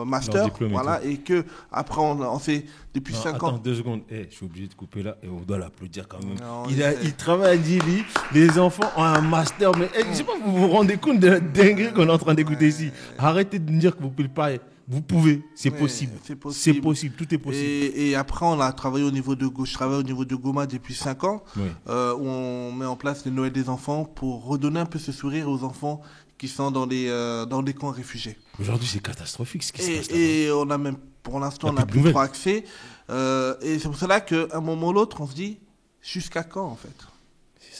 [SPEAKER 2] master. Voilà, et que après, on fait depuis 5 ans.
[SPEAKER 1] Attends 2 secondes. Je suis obligé de couper là et on doit l'applaudir quand même. Non, il travaille à Ndjili, les enfants ont un master. Mais je ne sais pas, vous vous rendez compte de la dinguerie qu'on est en train d'écouter ici. Arrêtez de me dire que vous ne pouvez pas. Vous pouvez, c'est possible. C'est possible, tout est possible.
[SPEAKER 2] Et après, on a travaillé je travaille au niveau de Goma depuis 5 ans, où on met en place le Noël des enfants pour redonner un peu ce sourire aux enfants qui sont dans des camps réfugiés.
[SPEAKER 1] Aujourd'hui, c'est catastrophique ce qui se passe.
[SPEAKER 2] Et on a même, pour l'instant, on n'a plus trop accès. Et c'est pour cela qu'à un moment ou l'autre, on se dit, jusqu'à quand en fait ?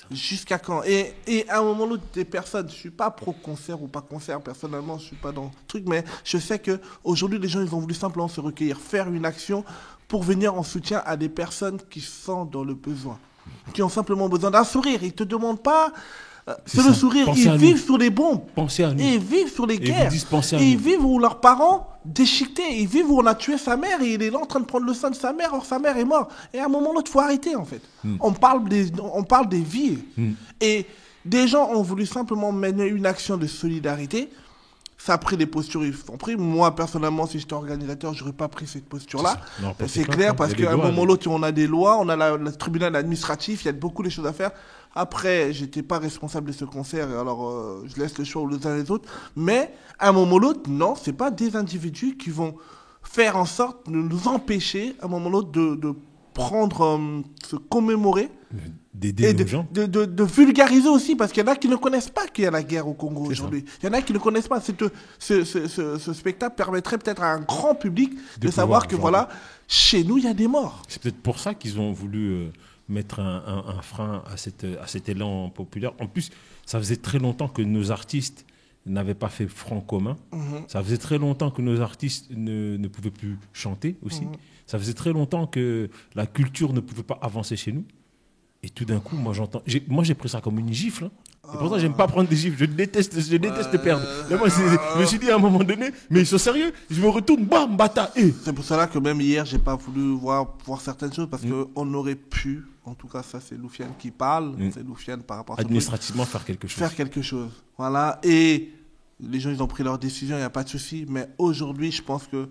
[SPEAKER 2] Jusqu'à quand ? Et à un moment ou l'autre, des personnes, je ne suis pas pro-concert ou pas concert, personnellement, je ne suis pas dans le truc, mais je sais qu'aujourd'hui, les gens, ils ont voulu simplement se recueillir, faire une action pour venir en soutien à des personnes qui sont dans le besoin, qui ont simplement besoin d'un sourire. Ils ne te demandent pas... c'est le sourire. Ils vivent sur les bombes.
[SPEAKER 1] Pensez à nous.
[SPEAKER 2] Ils vivent sur les guerres.
[SPEAKER 1] Ils
[SPEAKER 2] vivent où leurs parents déchiquetés. Ils vivent où on a tué sa mère et il est là en train de prendre le sein de sa mère. Or, sa mère est morte. Et à un moment ou l'autre, il faut arrêter, en fait. On parle des vies. Et des gens ont voulu simplement mener une action de solidarité. Ça a pris des postures, ils ont pris. Moi, personnellement, si j'étais organisateur, je n'aurais pas pris cette posture-là. C'est clair, parce qu'à un moment ou l'autre, on a des lois, on a le tribunal administratif, il y a beaucoup de choses à faire. Après, je n'étais pas responsable de ce concert, alors je laisse le choix aux uns les autres. Mais à un moment ou l'autre, non, ce n'est pas des individus qui vont faire en sorte de nous empêcher, à un moment ou l'autre, de prendre, se commémorer.
[SPEAKER 1] D'aider les gens.
[SPEAKER 2] De vulgariser aussi, parce qu'il y en a qui ne connaissent pas qu'il y a la guerre au Congo aujourd'hui. Il y en a qui ne connaissent pas. Ce spectacle permettrait peut-être à un grand public de savoir que voilà, chez nous, il y a des morts.
[SPEAKER 1] C'est peut-être pour ça qu'ils ont voulu mettre un frein à cet élan populaire. En plus, ça faisait très longtemps que nos artistes n'avait pas fait front commun. Ça faisait très longtemps que nos artistes ne pouvaient plus chanter aussi. Ça faisait très longtemps que la culture ne pouvait pas avancer chez nous. Et tout d'un coup, moi j'ai pris ça comme une gifle. Hein. Et pourtant, j'aime pas prendre des gifles. Je déteste perdre. Et moi, je me suis dit à un moment donné, mais ils sont sérieux. Je me retourne, bam, bata.
[SPEAKER 2] C'est pour cela que même hier, j'ai pas voulu voir certaines choses parce qu'on aurait pu, en tout cas, ça c'est Loufiane qui parle, c'est Loufiane par rapport à
[SPEAKER 1] administrativement faire quelque chose.
[SPEAKER 2] Faire quelque chose. Voilà. Et les gens, ils ont pris leur décision, il n'y a pas de souci. Mais aujourd'hui, je pense que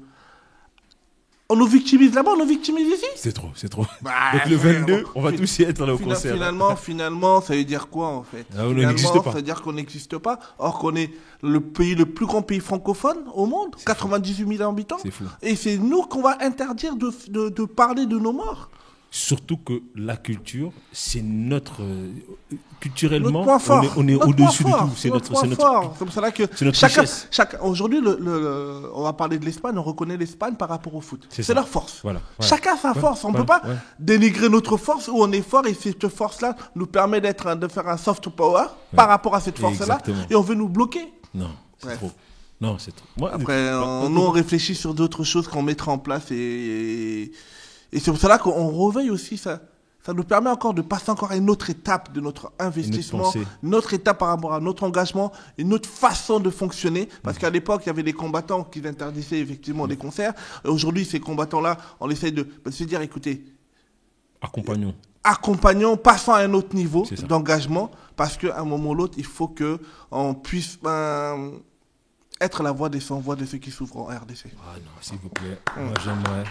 [SPEAKER 2] on nous victimise là-bas, on nous victimise ici.
[SPEAKER 1] C'est trop. Donc le 22, on va tous y être là au concert.
[SPEAKER 2] Finalement, ça veut dire quoi en fait?
[SPEAKER 1] On n'existe pas.
[SPEAKER 2] Ça veut dire qu'on n'existe pas. Or qu'on est le plus grand pays francophone au monde, 98 000 habitants.
[SPEAKER 1] C'est fou.
[SPEAKER 2] Et c'est nous qu'on va interdire de parler de nos morts.
[SPEAKER 1] Surtout que la culture, c'est notre... culturellement,
[SPEAKER 2] notre point fort.
[SPEAKER 1] On est au-dessus de tout.
[SPEAKER 2] C'est notre point fort. C'est pour cela que
[SPEAKER 1] chacun
[SPEAKER 2] aujourd'hui, on va parler de l'Espagne, on reconnaît l'Espagne par rapport au foot. C'est leur force.
[SPEAKER 1] Voilà.
[SPEAKER 2] Chacun a sa force. On ne peut pas dénigrer notre force où on est fort et cette force-là nous permet de faire un soft power par rapport à cette force-là. Et on veut nous bloquer.
[SPEAKER 1] Non, c'est trop. Non, c'est trop.
[SPEAKER 2] Après, nous, on réfléchit sur d'autres choses qu'on mettra en place et c'est pour cela qu'on réveille aussi ça. Ça nous permet encore de passer encore à une autre étape de notre investissement, une autre étape par rapport à notre engagement, une autre façon de fonctionner. Parce qu'à l'époque, il y avait des combattants qui interdisaient effectivement les concerts. Et aujourd'hui, ces combattants-là, on essaie de se dire, écoutez, accompagnons, passons à un autre niveau d'engagement. Parce qu'à un moment ou l'autre, il faut qu'on puisse être la voix des sans-voix de ceux qui souffrent en RDC.
[SPEAKER 1] Ah non, s'il vous plaît. Moi, j'aimerais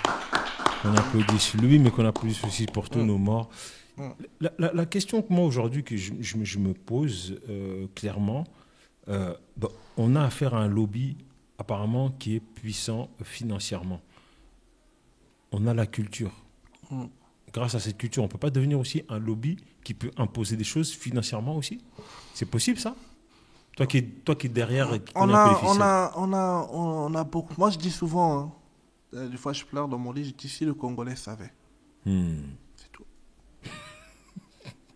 [SPEAKER 1] qu'on applaudisse lui, mais qu'on applaudisse aussi pour tous nos morts. La question que moi, aujourd'hui, que je me pose clairement, on a affaire à un lobby, apparemment, qui est puissant financièrement. On a la culture. Grâce à cette culture, on ne peut pas devenir aussi un lobby qui peut imposer des choses financièrement aussi? C'est possible, ça? Toi qui es derrière,
[SPEAKER 2] on a beaucoup. Moi, je dis souvent, des fois je pleure dans mon lit, je dis si le Congolais savait. C'est tout.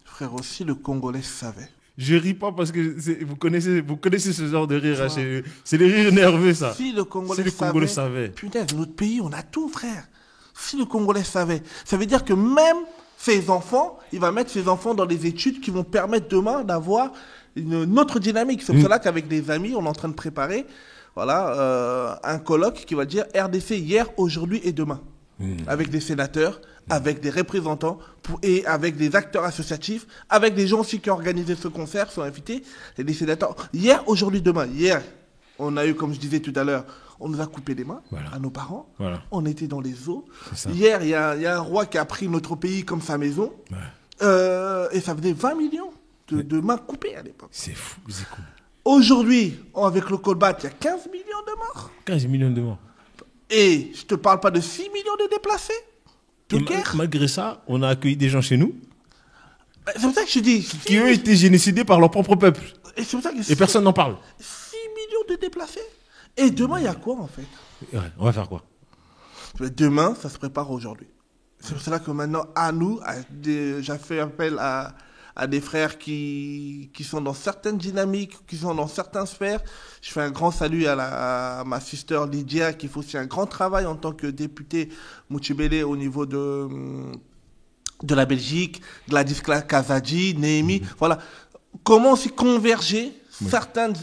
[SPEAKER 2] Frère, aussi le Congolais savait.
[SPEAKER 1] Je ris pas parce que vous connaissez ce genre de rire. C'est les rires nerveux, ça.
[SPEAKER 2] Si le Congolais savait. Putain, notre pays, on a tout, frère. Si le Congolais savait, ça veut dire que même ses enfants, il va mettre ses enfants dans des études qui vont permettre demain d'avoir une autre dynamique. C'est pour cela qu'avec des amis, on est en train de préparer un colloque qui va dire RDC hier, aujourd'hui et demain. Avec des sénateurs, avec des représentants et avec des acteurs associatifs, avec des gens aussi qui ont organisé ce concert, sont invités, et des sénateurs. Hier, aujourd'hui, demain. Hier, on a eu, comme je disais tout à l'heure, on nous a coupé les mains à nos parents. Voilà. On était dans les eaux. Hier, il y a un roi qui a pris notre pays comme sa maison. Et ça faisait 20 millions de mains coupées à l'époque.
[SPEAKER 1] C'est fou, c'est cool.
[SPEAKER 2] Aujourd'hui, avec le combat, il y a 15 millions de morts.
[SPEAKER 1] 15 millions de morts.
[SPEAKER 2] Et je ne te parle pas de 6 millions de déplacés de guerre.
[SPEAKER 1] Malgré ça, on a accueilli des gens chez nous.
[SPEAKER 2] C'est pour ça que je dis...
[SPEAKER 1] Qui ont été génocidés par leur propre peuple.
[SPEAKER 2] Et, c'est pour ça que
[SPEAKER 1] et personne n'en parle.
[SPEAKER 2] 6 millions de déplacés. Et demain, il y a quoi en fait?
[SPEAKER 1] On va faire quoi?
[SPEAKER 2] Demain, ça se prépare aujourd'hui. C'est pour cela que maintenant, à nous, j'ai fait appel à des frères qui sont dans certaines dynamiques, qui sont dans certaines sphères. Je fais un grand salut à ma sister Lydia, qui fait aussi un grand travail en tant que députée Moutchibélé au niveau de la Belgique, Gladys Kazadji, Néhémie. Voilà. Comment aussi converger certaines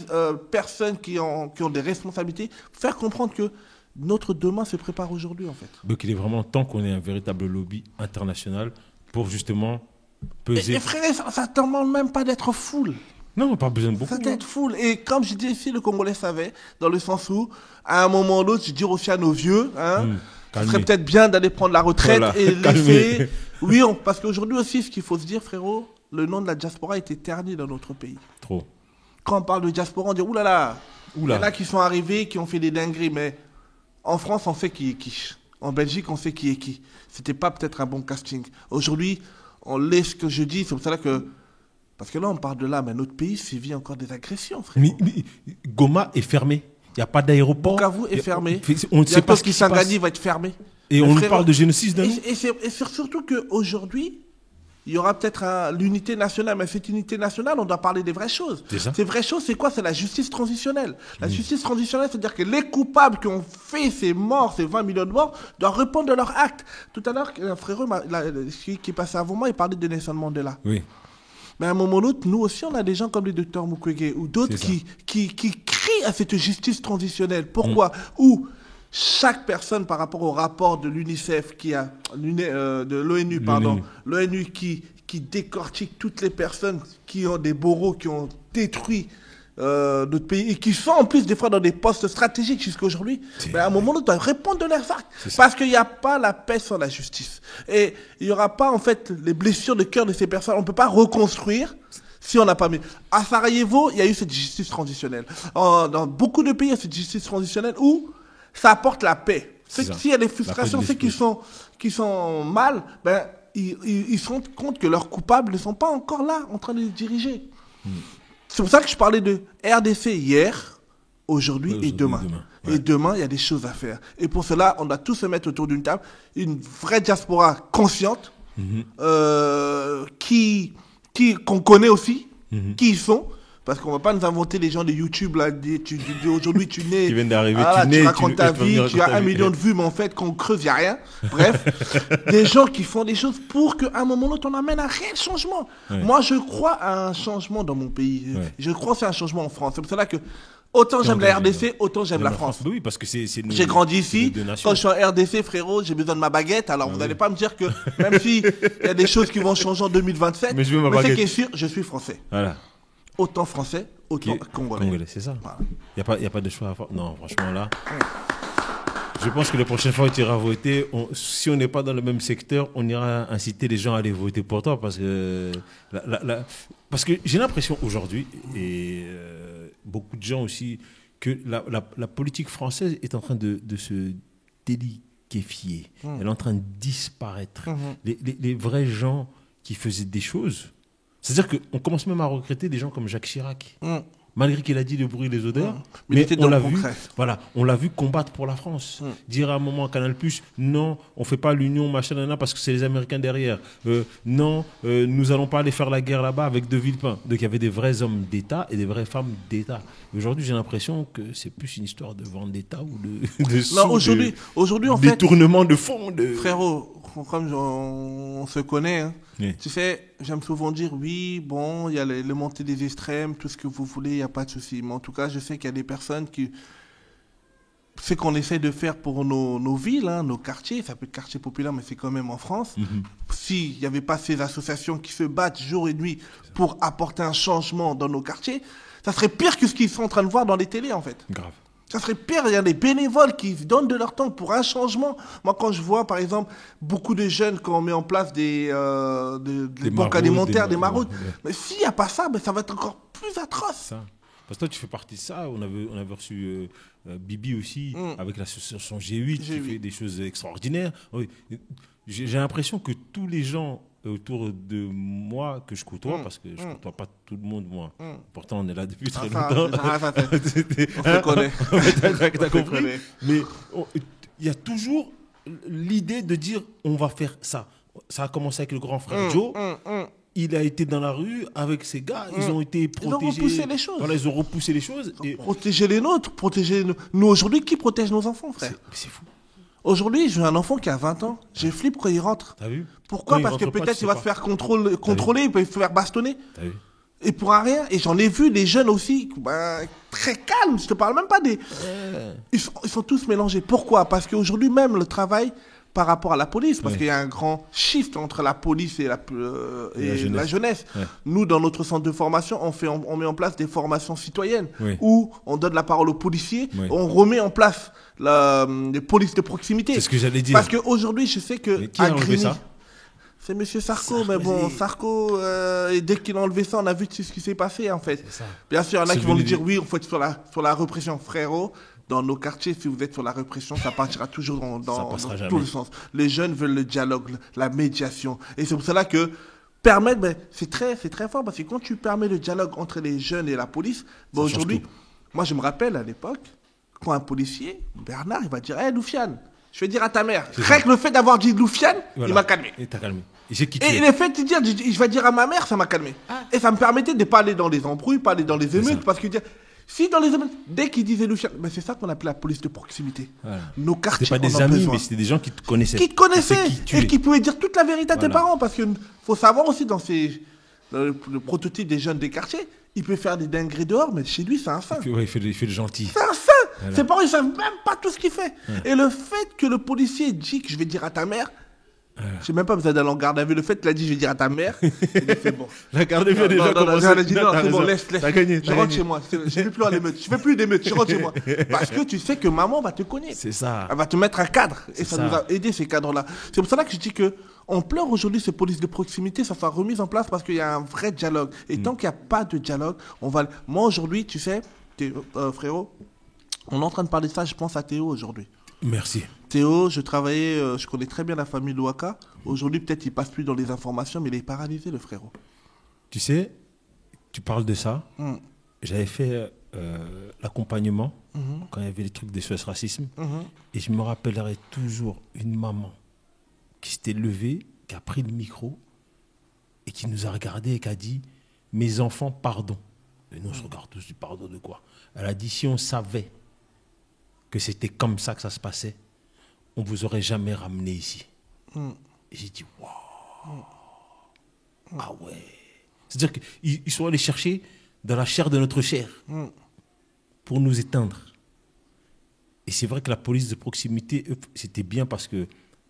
[SPEAKER 2] personnes qui ont des responsabilités, faire comprendre que notre demain se prépare aujourd'hui, en fait.
[SPEAKER 1] Donc, il est vraiment temps qu'on ait un véritable lobby international pour justement peser.
[SPEAKER 2] Et frère, ça ne demande même pas d'être full.
[SPEAKER 1] Non, pas besoin de beaucoup.
[SPEAKER 2] Ça doit être full. Et comme je dis ici, le Congolais savait, dans le sens où, à un moment ou l'autre, je dis aussi à nos vieux, ce serait peut-être bien d'aller prendre la retraite et laisser... Oui, parce qu'aujourd'hui aussi, ce qu'il faut se dire, frérot, le nom de la diaspora est éterni dans notre pays.
[SPEAKER 1] Trop.
[SPEAKER 2] Quand on parle de diaspora, on dit oulala, il y en a qui sont arrivés, qui ont fait des dingueries, mais en France, on sait qui est qui. En Belgique, on sait qui est qui. C'était pas peut-être un bon casting. Aujourd'hui, on laisse ce que je dis, c'est pour ça que... Parce que là, on parle de là, mais notre pays subit encore des agressions, frère.
[SPEAKER 1] Mais Goma est fermé. Il n'y a pas d'aéroport.
[SPEAKER 2] Bukavu est fermé.
[SPEAKER 1] On ne sait pas ce qui se passe.
[SPEAKER 2] Kisangani va être fermé.
[SPEAKER 1] Et on nous parle de génocide d'un.
[SPEAKER 2] Et c'est surtout qu'aujourd'hui, il y aura peut-être l'unité nationale, mais cette unité nationale, on doit parler des vraies choses. Ces vraies choses, c'est quoi? C'est la justice transitionnelle. La justice transitionnelle, c'est-à-dire que les coupables qui ont fait ces morts, ces 20 millions de morts, doivent répondre de leurs actes. Tout à l'heure, un frérot qui est passé avant moi, il parlait de Nelson Mandela.
[SPEAKER 1] Oui.
[SPEAKER 2] Mais à un moment ou l'autre, nous aussi, on a des gens comme le docteur Mukwege ou d'autres qui crient à cette justice transitionnelle. Pourquoi? Ou chaque personne, par rapport au rapport de l'UNICEF, de l'ONU, l'ONU qui décortique toutes les personnes qui ont des bourreaux, qui ont détruit notre pays et qui sont en plus des fois dans des postes stratégiques jusqu'à aujourd'hui, à un moment donné, on doit répondre de leurs actes. Parce qu'il n'y a pas la paix sans la justice. Et il n'y aura pas en fait les blessures de cœur de ces personnes. On ne peut pas reconstruire si on n'a pas mis. À Sarajevo, il y a eu cette justice transitionnelle. Dans beaucoup de pays, il y a cette justice transitionnelle où ça apporte la paix. S'il y a des frustrations, ceux qui sont mal, ils se rendent compte que leurs coupables ne sont pas encore là en train de les diriger. C'est pour ça que je parlais de RDC hier, aujourd'hui et demain. Et demain, il y a des choses à faire. Et pour cela, on doit tous se mettre autour d'une table, une vraie diaspora consciente, qu'on connaît aussi, qui ils sont. Parce qu'on ne va pas nous inventer les gens de YouTube, là, aujourd'hui tu nais,
[SPEAKER 1] qui viennent d'arriver,
[SPEAKER 2] tu racontes ta vie, tu as 1 million de vues, mais en fait, quand on creuse, il n'y a rien. Bref, des gens qui font des choses pour qu'à un moment ou l'autre, on amène un réel changement. Ouais. Moi, je crois à un changement dans mon pays. Ouais. Je crois à un changement en France. C'est pour cela que autant j'aime la RDC, autant j'aime la France.
[SPEAKER 1] Oui, parce que c'est
[SPEAKER 2] j'ai grandi ici. Quand je suis en RDC, frérot, j'ai besoin de ma baguette. Alors, vous n'allez pas me dire que même s'il y a des choses qui vont changer en 2027, mais c'est qui est sûr, je suis français. Voilà. Autant français, autant congolais.
[SPEAKER 1] C'est ça. Voilà. Il n'y a pas de choix à faire. Non, franchement, là. Je pense que la prochaine fois que tu iras voter, si on n'est pas dans le même secteur, on ira inciter les gens à aller voter pour toi. Parce que j'ai l'impression aujourd'hui, et beaucoup de gens aussi, que la politique française est en train de se déliquéfier. Elle est en train de disparaître. Les vrais gens qui faisaient des choses. C'est-à-dire qu'on commence même à recruter des gens comme Jacques Chirac. Malgré qu'il a dit le bruit et les odeurs, mais on l'a vu combattre pour la France. Dire à un moment à Canal+, non, on ne fait pas l'union, machin, parce que c'est les Américains derrière. Non, nous n'allons pas aller faire la guerre là-bas avec De Villepin. Donc il y avait des vrais hommes d'État et des vraies femmes d'État. Aujourd'hui, j'ai l'impression que c'est plus une histoire de vendetta ou
[SPEAKER 2] aujourd'hui, en
[SPEAKER 1] fait, détournement de fonds.
[SPEAKER 2] Frérot, comme on se connaît, hein. Oui. Tu sais, j'aime souvent dire, oui, bon, il y a le montée des extrêmes, tout ce que vous voulez, il n'y a pas de souci. Mais en tout cas, je sais qu'il y a des personnes qui... Ce qu'on essaie de faire pour nos villes, hein, nos quartiers, ça peut être quartier populaire, mais c'est quand même en France. S'il n'y avait pas ces associations qui se battent jour et nuit pour apporter un changement dans nos quartiers, ça serait pire que ce qu'ils sont en train de voir dans les télés, en fait.
[SPEAKER 1] Grave.
[SPEAKER 2] Ça serait pire, il y a des bénévoles qui donnent de leur temps pour un changement. Moi, quand je vois, par exemple, beaucoup de jeunes, quand on met en place des banques alimentaires, des maraudes, mais s'il n'y a pas ça, ça va être encore plus atroce. Ça.
[SPEAKER 1] Parce que toi, tu fais partie de ça. On avait reçu Bibi aussi, avec l'association G8, qui fait des choses extraordinaires. Oui. J'ai l'impression que tous les gens autour de moi que je côtoie, parce que je ne côtoie pas tout le monde, moi. Pourtant, on est là depuis très longtemps.
[SPEAKER 2] On se connaît.
[SPEAKER 1] T'as compris. Mais il y a toujours l'idée de dire, on va faire ça. Ça a commencé avec le grand frère Joe. Il a été dans la rue avec ses gars. Ils ont été protégés.
[SPEAKER 2] Ils ont repoussé les choses.
[SPEAKER 1] Voilà, ils ont repoussé les choses.
[SPEAKER 2] Protéger les nôtres. Protéger nous. Aujourd'hui, qui protège nos enfants, frère?
[SPEAKER 1] C'est fou.
[SPEAKER 2] Aujourd'hui, j'ai un enfant qui a 20 ans. J'ai flippe quand il rentre.
[SPEAKER 1] T'as vu?
[SPEAKER 2] Pourquoi? Parce que peut-être il va se faire contrôler, il peut se faire bastonner.
[SPEAKER 1] T'as vu?
[SPEAKER 2] Et pour un rien. Et j'en ai vu des jeunes aussi, très calmes. Je te parle même pas des... Ils sont tous mélangés. Pourquoi? Parce qu'aujourd'hui même, le travail par rapport à la police, parce qu'il y a un grand shift entre la police et la jeunesse. Nous, dans notre centre de formation, on met en place des formations citoyennes où on donne la parole aux policiers, on remet en place les polices de proximité.
[SPEAKER 1] C'est ce que j'allais dire.
[SPEAKER 2] Parce qu'aujourd'hui, je sais que...
[SPEAKER 1] Qui a enlevé ça?
[SPEAKER 2] C'est M. Sarko, mais bon, Sarko, et dès qu'il a enlevé ça, on a vu ce qui s'est passé, en fait. Bien sûr, il y en a qui vont nous dire, oui, on faut être sur la répression, frérot. Dans nos quartiers, si vous êtes sur la répression, ça partira toujours dans tout le sens. Les jeunes veulent le dialogue, la médiation. Et c'est pour cela que permettre, c'est très fort, parce que quand tu permets le dialogue entre les jeunes et la police, aujourd'hui, moi je me rappelle à l'époque, quand un policier, Bernard, il va dire, Loufiane, Je vais dire à ta mère. Rien que le fait d'avoir dit Loufiane,
[SPEAKER 1] Voilà.
[SPEAKER 2] il m'a calmé.
[SPEAKER 1] Et t'as calmé. Et j'ai
[SPEAKER 2] Et
[SPEAKER 1] quitté.
[SPEAKER 2] le fait de dire, je vais dire à ma mère, ça m'a calmé. Et ça me permettait de ne pas aller dans les embrouilles, pas aller dans les émeutes,
[SPEAKER 1] ça.
[SPEAKER 2] parce que si dans les émeutes, dès qu'ils disaient Loufiane, ben c'est ça qu'on appelait la police de proximité.
[SPEAKER 1] Voilà.
[SPEAKER 2] Nos quartiers,
[SPEAKER 1] C'était pas des
[SPEAKER 2] on en a
[SPEAKER 1] amis,
[SPEAKER 2] besoin.
[SPEAKER 1] mais c'était des gens qui te connaissaient.
[SPEAKER 2] Qui te connaissaient
[SPEAKER 1] Qui tu
[SPEAKER 2] et
[SPEAKER 1] es.
[SPEAKER 2] qui pouvaient dire toute la vérité à tes
[SPEAKER 1] Voilà.
[SPEAKER 2] parents, parce que faut savoir aussi dans le prototype des jeunes des quartiers, il peut faire des dingueries dehors, mais chez lui, c'est un saint.
[SPEAKER 1] Il fait le gentil.
[SPEAKER 2] C'est un saint.
[SPEAKER 1] Voilà.
[SPEAKER 2] Ses parents, ils savent même pas tout ce qu'il fait. Et le fait que le policier dit que je vais dire à ta mère, j'ai même pas besoin d'aller en garde à vue. Le fait qu'il a dit je vais dire à ta mère, il dit, c'est bon.
[SPEAKER 1] La garde à vue a déjà
[SPEAKER 2] Non,
[SPEAKER 1] commencé.
[SPEAKER 2] elle a dit non,
[SPEAKER 1] T'as
[SPEAKER 2] c'est bon,
[SPEAKER 1] raison.
[SPEAKER 2] laisse.
[SPEAKER 1] T'as gagné.
[SPEAKER 2] Je rentre chez moi. Je ne vais plus à l'émeute. Je fais plus d'émeute. Je rentre chez moi. Parce que tu sais que maman va te connaître.
[SPEAKER 1] C'est ça.
[SPEAKER 2] Elle va te mettre un cadre. Et ça
[SPEAKER 1] ça.
[SPEAKER 2] nous a aidé, ces cadres-là. C'est pour ça que je dis que on pleure aujourd'hui ces polices de proximité, ça soit remis en place parce qu'il y a un vrai dialogue. Et tant qu'il n'y a pas de dialogue, on va. Moi aujourd'hui, tu sais, frérot, on est en train de parler de ça, je pense à Théo aujourd'hui.
[SPEAKER 1] Merci.
[SPEAKER 2] Théo, je travaillais, je connais très bien la famille Louaka. Aujourd'hui, peut-être il passe plus dans les informations, mais il est paralysé, le frérot.
[SPEAKER 1] Tu sais, tu parles de ça. J'avais fait l'accompagnement quand il y avait les trucs de SOS Racisme. Et je me rappellerai toujours une maman qui s'était levée, qui a pris le micro et qui nous a regardé et qui a dit « Mes enfants, pardon ». Et nous, on se regarde tous, pardon de quoi? Elle a dit « Si on savait que c'était comme ça que ça se passait, on ne vous aurait jamais ramené ici. » Et j'ai dit « Waouh! Ah ouais !» C'est-à-dire qu'ils sont allés chercher dans la chair de notre chair pour nous éteindre. Et c'est vrai que la police de proximité, c'était bien parce que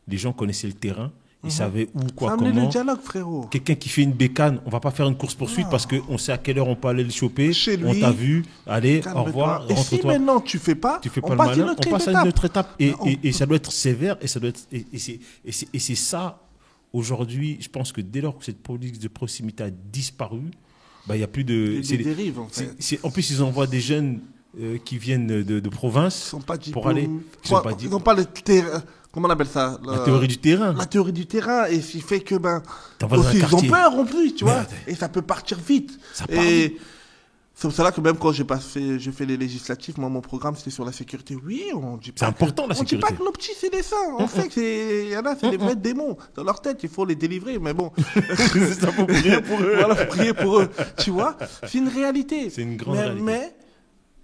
[SPEAKER 1] les gens connaissaient le terrain, ils savaient où, quoi,
[SPEAKER 2] Amener
[SPEAKER 1] comment.
[SPEAKER 2] le dialogue, frérot.
[SPEAKER 1] Quelqu'un qui fait une bécane, on ne va pas faire une course-poursuite parce qu'on sait à quelle heure on peut aller le choper.
[SPEAKER 2] Chez lui.
[SPEAKER 1] On t'a vu, allez, au
[SPEAKER 2] Calme-toi.
[SPEAKER 1] revoir,
[SPEAKER 2] Et si
[SPEAKER 1] rentre-toi.
[SPEAKER 2] maintenant tu fais pas,
[SPEAKER 1] Tu fais pas
[SPEAKER 2] on
[SPEAKER 1] le
[SPEAKER 2] passe à une
[SPEAKER 1] malin,
[SPEAKER 2] autre
[SPEAKER 1] on passe à
[SPEAKER 2] étape.
[SPEAKER 1] une autre étape. Et,
[SPEAKER 2] On-
[SPEAKER 1] et ça doit être sévère, et ça doit être, et c'est ça, aujourd'hui, je pense que dès lors que cette police de proximité a disparu, bah, il n'y a plus de...
[SPEAKER 2] Il y a
[SPEAKER 1] c'est
[SPEAKER 2] des
[SPEAKER 1] les-
[SPEAKER 2] dérives, en fait.
[SPEAKER 1] en plus, ils envoient des jeunes qui viennent de province
[SPEAKER 2] Ils sont pas
[SPEAKER 1] pour aller...
[SPEAKER 2] Ils n'ont pas le terrain. Comment on appelle ça?
[SPEAKER 1] La théorie du terrain.
[SPEAKER 2] La théorie du terrain. Et ce qui fait que,
[SPEAKER 1] T'envoies dans un
[SPEAKER 2] aussi, ils ont
[SPEAKER 1] quartier.
[SPEAKER 2] peur en plus, tu vois.
[SPEAKER 1] Merde.
[SPEAKER 2] Et ça peut partir vite.
[SPEAKER 1] Ça part
[SPEAKER 2] Et
[SPEAKER 1] vite.
[SPEAKER 2] c'est pour cela que même quand j'ai fait les législatives, moi, mon programme, c'était sur la sécurité. Oui, on dit pas.
[SPEAKER 1] C'est important, la
[SPEAKER 2] On dit pas
[SPEAKER 1] sécurité.
[SPEAKER 2] que nos petits, c'est des saints. On sait que y en a, c'est des vrais démons. Dans leur tête, il faut les délivrer. Mais bon.
[SPEAKER 1] C'est ça, faut prier pour eux.
[SPEAKER 2] Voilà, faut prier pour eux. Tu vois, c'est une réalité.
[SPEAKER 1] C'est une grande réalité.
[SPEAKER 2] Mais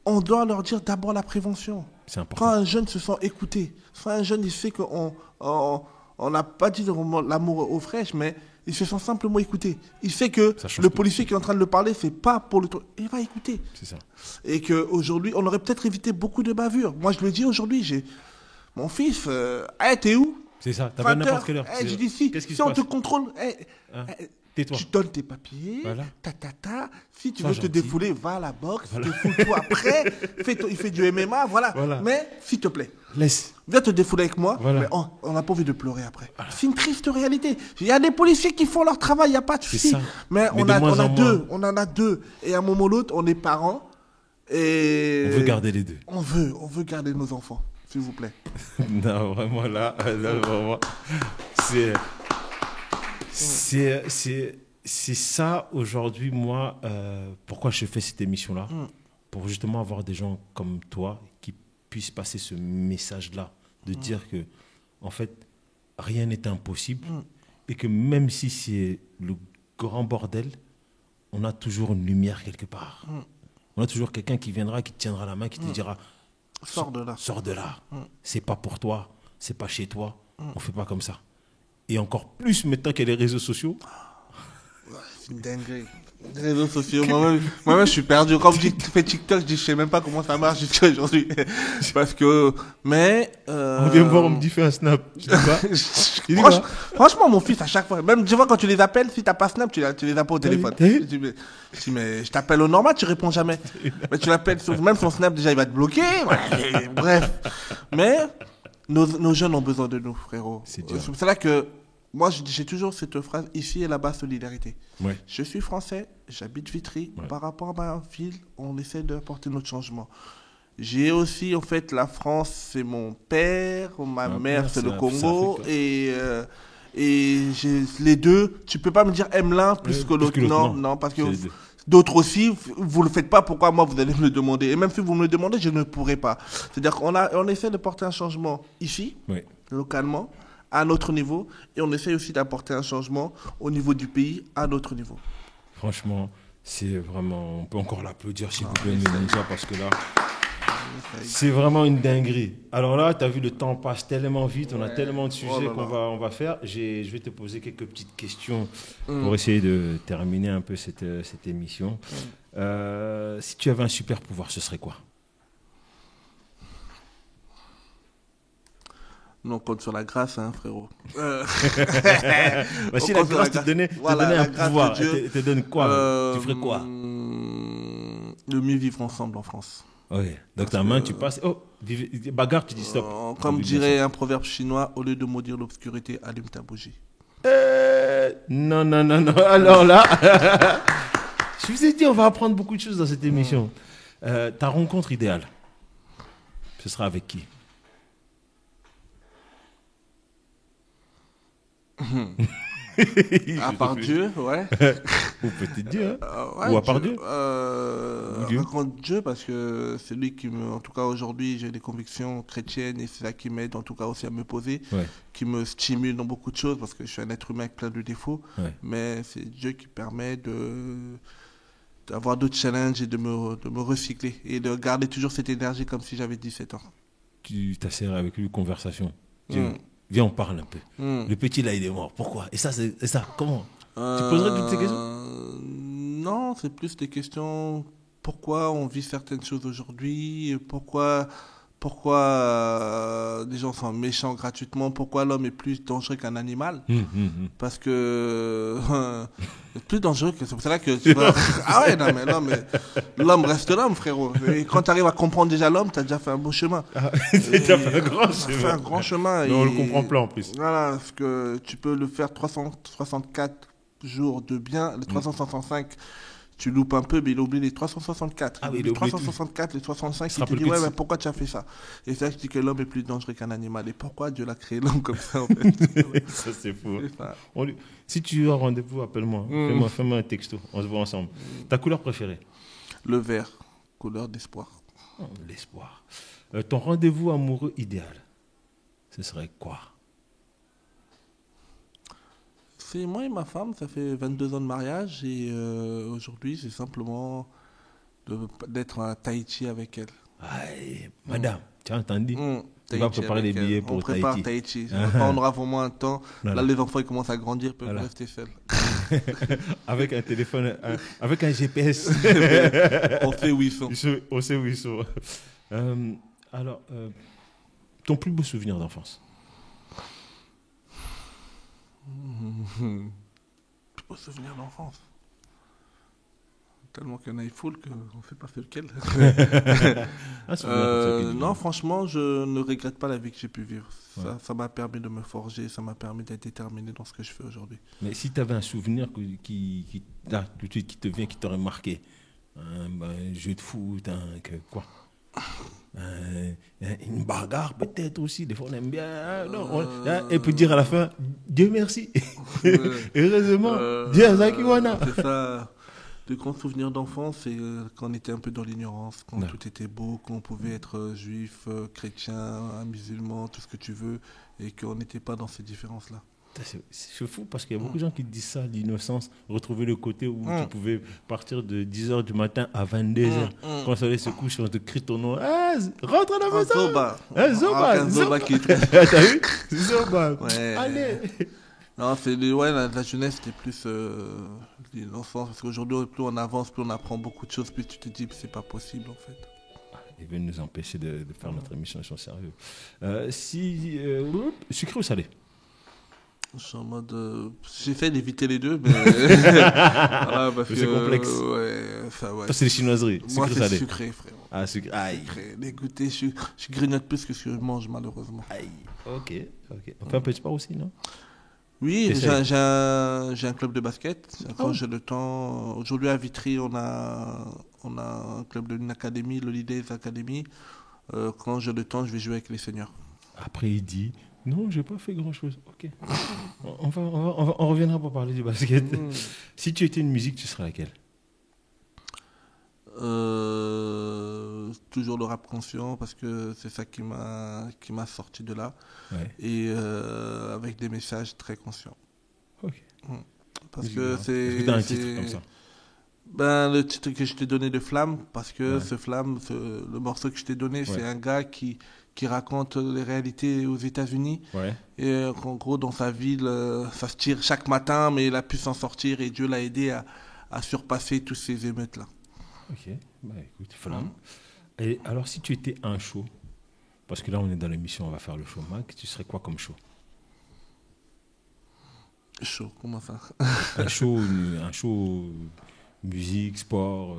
[SPEAKER 2] on doit leur dire d'abord la prévention.
[SPEAKER 1] C'est important.
[SPEAKER 2] Quand un jeune se sent écouté, quand un jeune il sait qu'on on n'a pas dit l'amour aux fraîches, mais il se sent simplement écouté. Il sait que
[SPEAKER 1] Ça change
[SPEAKER 2] le
[SPEAKER 1] tout.
[SPEAKER 2] policier qui est en train de le parler, c'est pas pour le truc. Il va écouter.
[SPEAKER 1] C'est ça.
[SPEAKER 2] Et qu'aujourd'hui, on aurait peut-être évité beaucoup de bavures. Moi, je le dis aujourd'hui, j'ai mon fils, hey, t'es où?
[SPEAKER 1] C'est ça. T'as pas
[SPEAKER 2] 20
[SPEAKER 1] n'importe
[SPEAKER 2] heures.
[SPEAKER 1] quelle heure.
[SPEAKER 2] Hey, je dis si,
[SPEAKER 1] Qu'est-ce qui
[SPEAKER 2] si
[SPEAKER 1] se
[SPEAKER 2] on
[SPEAKER 1] passe
[SPEAKER 2] te contrôle,
[SPEAKER 1] Hein Tais-toi.
[SPEAKER 2] tu donnes tes papiers,
[SPEAKER 1] Voilà.
[SPEAKER 2] Si tu
[SPEAKER 1] Sois
[SPEAKER 2] veux te
[SPEAKER 1] gentil.
[SPEAKER 2] défouler, va à la boxe, défoule-toi après, il fait du MMA, voilà.
[SPEAKER 1] Voilà.
[SPEAKER 2] Mais, s'il te plaît,
[SPEAKER 1] Laisse.
[SPEAKER 2] viens te défouler avec moi,
[SPEAKER 1] Voilà.
[SPEAKER 2] mais on n'a pas envie de pleurer après. C'est une triste réalité. Il y a des policiers qui font leur travail, il n'y a pas de souci.
[SPEAKER 1] ça.
[SPEAKER 2] Mais
[SPEAKER 1] Mais
[SPEAKER 2] on
[SPEAKER 1] de
[SPEAKER 2] a
[SPEAKER 1] moins en
[SPEAKER 2] deux,
[SPEAKER 1] moins.
[SPEAKER 2] on en a deux. Et à un moment ou l'autre, on est parents. Et
[SPEAKER 1] On veut garder les deux.
[SPEAKER 2] On veut garder nos enfants, s'il vous plaît.
[SPEAKER 1] Non, vraiment, là vraiment, c'est ça, aujourd'hui, moi, pourquoi je fais cette émission-là. Pour justement avoir des gens comme toi qui puissent passer ce message-là, de dire que, en fait, rien n'est impossible, et que même si c'est le grand bordel, on a toujours une lumière quelque part. On a toujours quelqu'un qui viendra, qui te tiendra la main, qui te dira...
[SPEAKER 2] Sors de là.
[SPEAKER 1] Sors de là. C'est pas pour toi. C'est pas chez toi. On fait pas comme ça. Et encore plus maintenant qu'il y a les réseaux sociaux.
[SPEAKER 2] C'est une dinguerie. Les réseaux sociaux, moi-même, je suis perdu. Quand je fais TikTok, je sais même pas comment ça marche jusqu'à aujourd'hui. Parce que, mais...
[SPEAKER 1] On vient me voir, on me dit fais un snap. Je dis quoi Il dit quoi
[SPEAKER 2] Franchement, mon fils, à chaque fois, même tu vois, quand tu les appelles, si t'as pas Snap, tu les as pas au téléphone.
[SPEAKER 1] t'as vu
[SPEAKER 2] Je dis, mais je t'appelle au normal, tu réponds jamais. Mais tu l'appelles, même son Snap, déjà, il va te bloquer. Ouais, et bref. Mais nos jeunes ont besoin de nous, frérot.
[SPEAKER 1] C'est dur.
[SPEAKER 2] C'est pour cela que moi, j'ai toujours cette phrase, ici et là-bas, solidarité.
[SPEAKER 1] Ouais.
[SPEAKER 2] Je suis français, j'habite Vitry.
[SPEAKER 1] Ouais.
[SPEAKER 2] Par rapport à ma ville, on essaie d'apporter notre changement. J'ai aussi, en fait, la France, c'est mon père, ma mère, c'est le Congo.
[SPEAKER 1] l'Afrique,
[SPEAKER 2] Et j'ai les deux. Tu peux pas me dire aime l'un plus
[SPEAKER 1] Ouais,
[SPEAKER 2] que l'autre.
[SPEAKER 1] plus que l'autre,
[SPEAKER 2] Non,
[SPEAKER 1] non.
[SPEAKER 2] non, parce que
[SPEAKER 1] C'est les deux.
[SPEAKER 2] D'autres aussi, vous le faites pas, pourquoi moi vous allez me le demander? Et même si vous me le demandez, je ne pourrai pas. C'est-à-dire on essaie de porter un changement ici,
[SPEAKER 1] Oui.
[SPEAKER 2] localement, à notre niveau, et on essaie aussi d'apporter un changement au niveau du pays, à notre niveau.
[SPEAKER 1] Franchement, c'est vraiment... On peut encore l'applaudir, s'il vous plaît,
[SPEAKER 2] mais ça-
[SPEAKER 1] Ninja, parce que là, c'est vraiment une dinguerie. Alors là, tu as vu, le temps passe tellement vite, on a tellement de sujets
[SPEAKER 2] Oh là
[SPEAKER 1] qu'on
[SPEAKER 2] là.
[SPEAKER 1] on va faire. Je vais te poser quelques petites questions pour essayer de terminer un peu cette émission. Si tu avais un super pouvoir, ce serait quoi?
[SPEAKER 2] Non, on compte sur la grâce, hein, frérot.
[SPEAKER 1] Bah,
[SPEAKER 2] On
[SPEAKER 1] si la
[SPEAKER 2] compte sur
[SPEAKER 1] grâce te donnait,
[SPEAKER 2] Voilà,
[SPEAKER 1] te donnait
[SPEAKER 2] la
[SPEAKER 1] un
[SPEAKER 2] grâce de
[SPEAKER 1] pouvoir,
[SPEAKER 2] Dieu.
[SPEAKER 1] elle te donne quoi? Tu ferais quoi?
[SPEAKER 2] Le mieux vivre ensemble en France.
[SPEAKER 1] Oui. Donc ta main, tu passes. Oh, bagarre, tu dis stop.
[SPEAKER 2] Comme
[SPEAKER 1] Oui, bien
[SPEAKER 2] dirait un proverbe chinois, au lieu de maudire l'obscurité, allume ta bougie.
[SPEAKER 1] sûr. Non, non, non, non. Alors là, je vous ai dit, on va apprendre beaucoup de choses dans cette émission. Ta rencontre idéale, ce sera avec qui?
[SPEAKER 2] À part Dieu, ouais.
[SPEAKER 1] Ou peut-être Dieu, hein?
[SPEAKER 2] Ouais,
[SPEAKER 1] Ou à part Dieu. Dieu.
[SPEAKER 2] Raconte Dieu parce que c'est lui qui me, en tout cas aujourd'hui, j'ai des convictions chrétiennes et c'est ça qui m'aide en tout cas aussi à me poser,
[SPEAKER 1] Ouais.
[SPEAKER 2] qui me stimule dans beaucoup de choses parce que je suis un être humain avec plein de défauts,
[SPEAKER 1] Ouais.
[SPEAKER 2] mais c'est Dieu qui permet d'avoir d'autres challenges et de me recycler et de garder toujours cette énergie comme si j'avais 17 ans.
[SPEAKER 1] Tu t'asserais avec lui, conversation. Dieu,
[SPEAKER 2] Mm.
[SPEAKER 1] viens, on parle un peu.
[SPEAKER 2] Mm.
[SPEAKER 1] Le petit là, il est mort. Pourquoi? Et ça, comment? Tu poserais toutes ces questions?
[SPEAKER 2] Non, c'est plus des questions. Pourquoi on vit certaines choses aujourd'hui? Pourquoi des gens sont méchants gratuitement? Pourquoi l'homme est plus dangereux qu'un animal? Parce que c'est plus dangereux que c'est pour ça que tu vois. Ah ouais, non mais l'homme reste l'homme, frérot. Et quand tu arrives à comprendre déjà l'homme, tu as déjà fait un beau chemin.
[SPEAKER 1] T'as fait un grand
[SPEAKER 2] Tu as fait
[SPEAKER 1] chemin.
[SPEAKER 2] un grand chemin.
[SPEAKER 1] Mais on le
[SPEAKER 2] et-
[SPEAKER 1] comprend plein en plus.
[SPEAKER 2] Voilà, parce que tu peux le faire 364 jours de bien, les 365, tu loupes un peu, mais il oublie les 364.
[SPEAKER 1] Ah oui, il
[SPEAKER 2] les
[SPEAKER 1] oublie tout.
[SPEAKER 2] 364, les 65,
[SPEAKER 1] se
[SPEAKER 2] il te
[SPEAKER 1] rappelle
[SPEAKER 2] dit,
[SPEAKER 1] plus
[SPEAKER 2] ouais,
[SPEAKER 1] de
[SPEAKER 2] mais
[SPEAKER 1] ça.
[SPEAKER 2] pourquoi tu as fait ça? Et c'est là que je dis que l'homme est plus dangereux qu'un animal. Et pourquoi Dieu l'a créé l'homme comme ça, en fait?
[SPEAKER 1] Ça, c'est fou.
[SPEAKER 2] C'est ça.
[SPEAKER 1] Si tu as rendez-vous, appelle-moi. Fais-moi un texto. On se voit ensemble. Ta couleur préférée?
[SPEAKER 2] Le vert, couleur d'espoir.
[SPEAKER 1] Oh, l'espoir. Ton rendez-vous amoureux idéal, ce serait quoi?
[SPEAKER 2] C'est moi et ma femme, ça fait 22 ans de mariage et aujourd'hui, c'est simplement d'être à Tahiti avec elle.
[SPEAKER 1] Aïe, madame, tu as entendu?
[SPEAKER 2] Mmh,
[SPEAKER 1] Tu vas
[SPEAKER 2] Tahiti
[SPEAKER 1] préparer
[SPEAKER 2] avec
[SPEAKER 1] les
[SPEAKER 2] elle.
[SPEAKER 1] billets pour
[SPEAKER 2] On prépare
[SPEAKER 1] Tahiti.
[SPEAKER 2] Tahiti. Quand on aura vraiment un temps,
[SPEAKER 1] Voilà.
[SPEAKER 2] là les enfants ils commencent à grandir, ils peuvent
[SPEAKER 1] Voilà.
[SPEAKER 2] rester seuls.
[SPEAKER 1] Avec un téléphone, avec un GPS.
[SPEAKER 2] On sait où ils sont.
[SPEAKER 1] On sait où ils sont. Alors, ton plus beau souvenir d'enfance?
[SPEAKER 2] Plus beau souvenir d'enfance. Tellement qu'il y en a une foule qu'on ne sait pas c'est lequel.
[SPEAKER 1] Un souvenir comme ça qui te
[SPEAKER 2] Non,
[SPEAKER 1] vient.
[SPEAKER 2] franchement, je ne regrette pas la vie que j'ai pu vivre.
[SPEAKER 1] Ouais.
[SPEAKER 2] Ça m'a permis de me forger, ça m'a permis d'être déterminé dans ce que je fais aujourd'hui.
[SPEAKER 1] Mais si tu avais un souvenir là, tout de suite, qui te vient, qui t'aurait marqué, un jeu de foot, quoi? Une bagarre peut-être aussi, des fois on aime bien. Et puis dire à la fin, Dieu merci. Heureusement, Dieu Zakiwana.
[SPEAKER 2] C'est ça. De grands souvenirs d'enfance, c'est quand on était un peu dans l'ignorance, quand
[SPEAKER 1] Ouais.
[SPEAKER 2] tout était beau, qu'on pouvait être juif, chrétien, musulman, tout ce que tu veux, et qu'on n'était pas dans ces différences-là.
[SPEAKER 1] C'est fou parce qu'il y a beaucoup de gens qui disent ça, l'innocence, retrouver le côté où tu pouvais partir de 10h du matin à 22h. Quand le soleil se couche, on te crie ton nom. Ah, rentre à la
[SPEAKER 2] Un
[SPEAKER 1] maison.
[SPEAKER 2] Zoba.
[SPEAKER 1] Zoba.
[SPEAKER 2] Un Zoba qui est très...
[SPEAKER 1] T'as vu? Zoba.
[SPEAKER 2] Ouais.
[SPEAKER 1] Allez.
[SPEAKER 2] Non, la jeunesse, c'était plus l'enfance. Parce qu'aujourd'hui, plus on avance, plus on apprend beaucoup de choses, plus tu te dis que c'est pas possible, en fait.
[SPEAKER 1] Ils veulent nous empêcher de faire notre émission, ils sont sérieux. Sucré ou salé?
[SPEAKER 2] Je suis en mode. J'essaie d'éviter les deux, mais. Voilà, parce
[SPEAKER 1] Mais c'est
[SPEAKER 2] que,
[SPEAKER 1] complexe.
[SPEAKER 2] Ouais,
[SPEAKER 1] Toi, c'est les chinoiseries.
[SPEAKER 2] Moi,
[SPEAKER 1] Sucré ou
[SPEAKER 2] c'est
[SPEAKER 1] salé?
[SPEAKER 2] sucré, frérot.
[SPEAKER 1] Ah, sucré. Aïe.
[SPEAKER 2] Sucré. Les goûters, je grignote plus que ce que je mange, malheureusement.
[SPEAKER 1] Aïe. Ok. On fait un peu de sport aussi, non?
[SPEAKER 2] Oui,
[SPEAKER 1] Essaye.
[SPEAKER 2] j'ai un club de basket. Quand j'ai le temps. Aujourd'hui, à Vitry, on a un club d'une académie, l'Holidays Academy. Quand j'ai le temps, je vais jouer avec les seniors.
[SPEAKER 1] Après, il dit non, j'ai pas fait grand chose. Ok. On reviendra pour parler du basket. Si tu étais une musique, tu serais laquelle?
[SPEAKER 2] Toujours le rap conscient parce que c'est ça qui m'a sorti de là.
[SPEAKER 1] Ouais.
[SPEAKER 2] Et avec des messages très conscients.
[SPEAKER 1] Ok.
[SPEAKER 2] Parce
[SPEAKER 1] Est-ce
[SPEAKER 2] que
[SPEAKER 1] que t'as un titre comme ça?
[SPEAKER 2] Ben, le titre que je t'ai donné de Flamme, parce que
[SPEAKER 1] Ouais.
[SPEAKER 2] ce Flamme, le morceau que je t'ai donné, c'est
[SPEAKER 1] Ouais.
[SPEAKER 2] un gars qui raconte les réalités aux États-Unis.
[SPEAKER 1] Ouais.
[SPEAKER 2] Et qu'en gros, dans sa ville, ça se tire chaque matin, mais il a pu s'en sortir et Dieu l'a aidé à surpasser tous ces émeutes-là.
[SPEAKER 1] Ok. Bah écoute, Flamme. Et alors, si tu étais un show, parce que là, on est dans l'émission, on va faire le show Mac, tu serais quoi comme show?
[SPEAKER 2] Chaud, comment ça?
[SPEAKER 1] Un show musique, sport,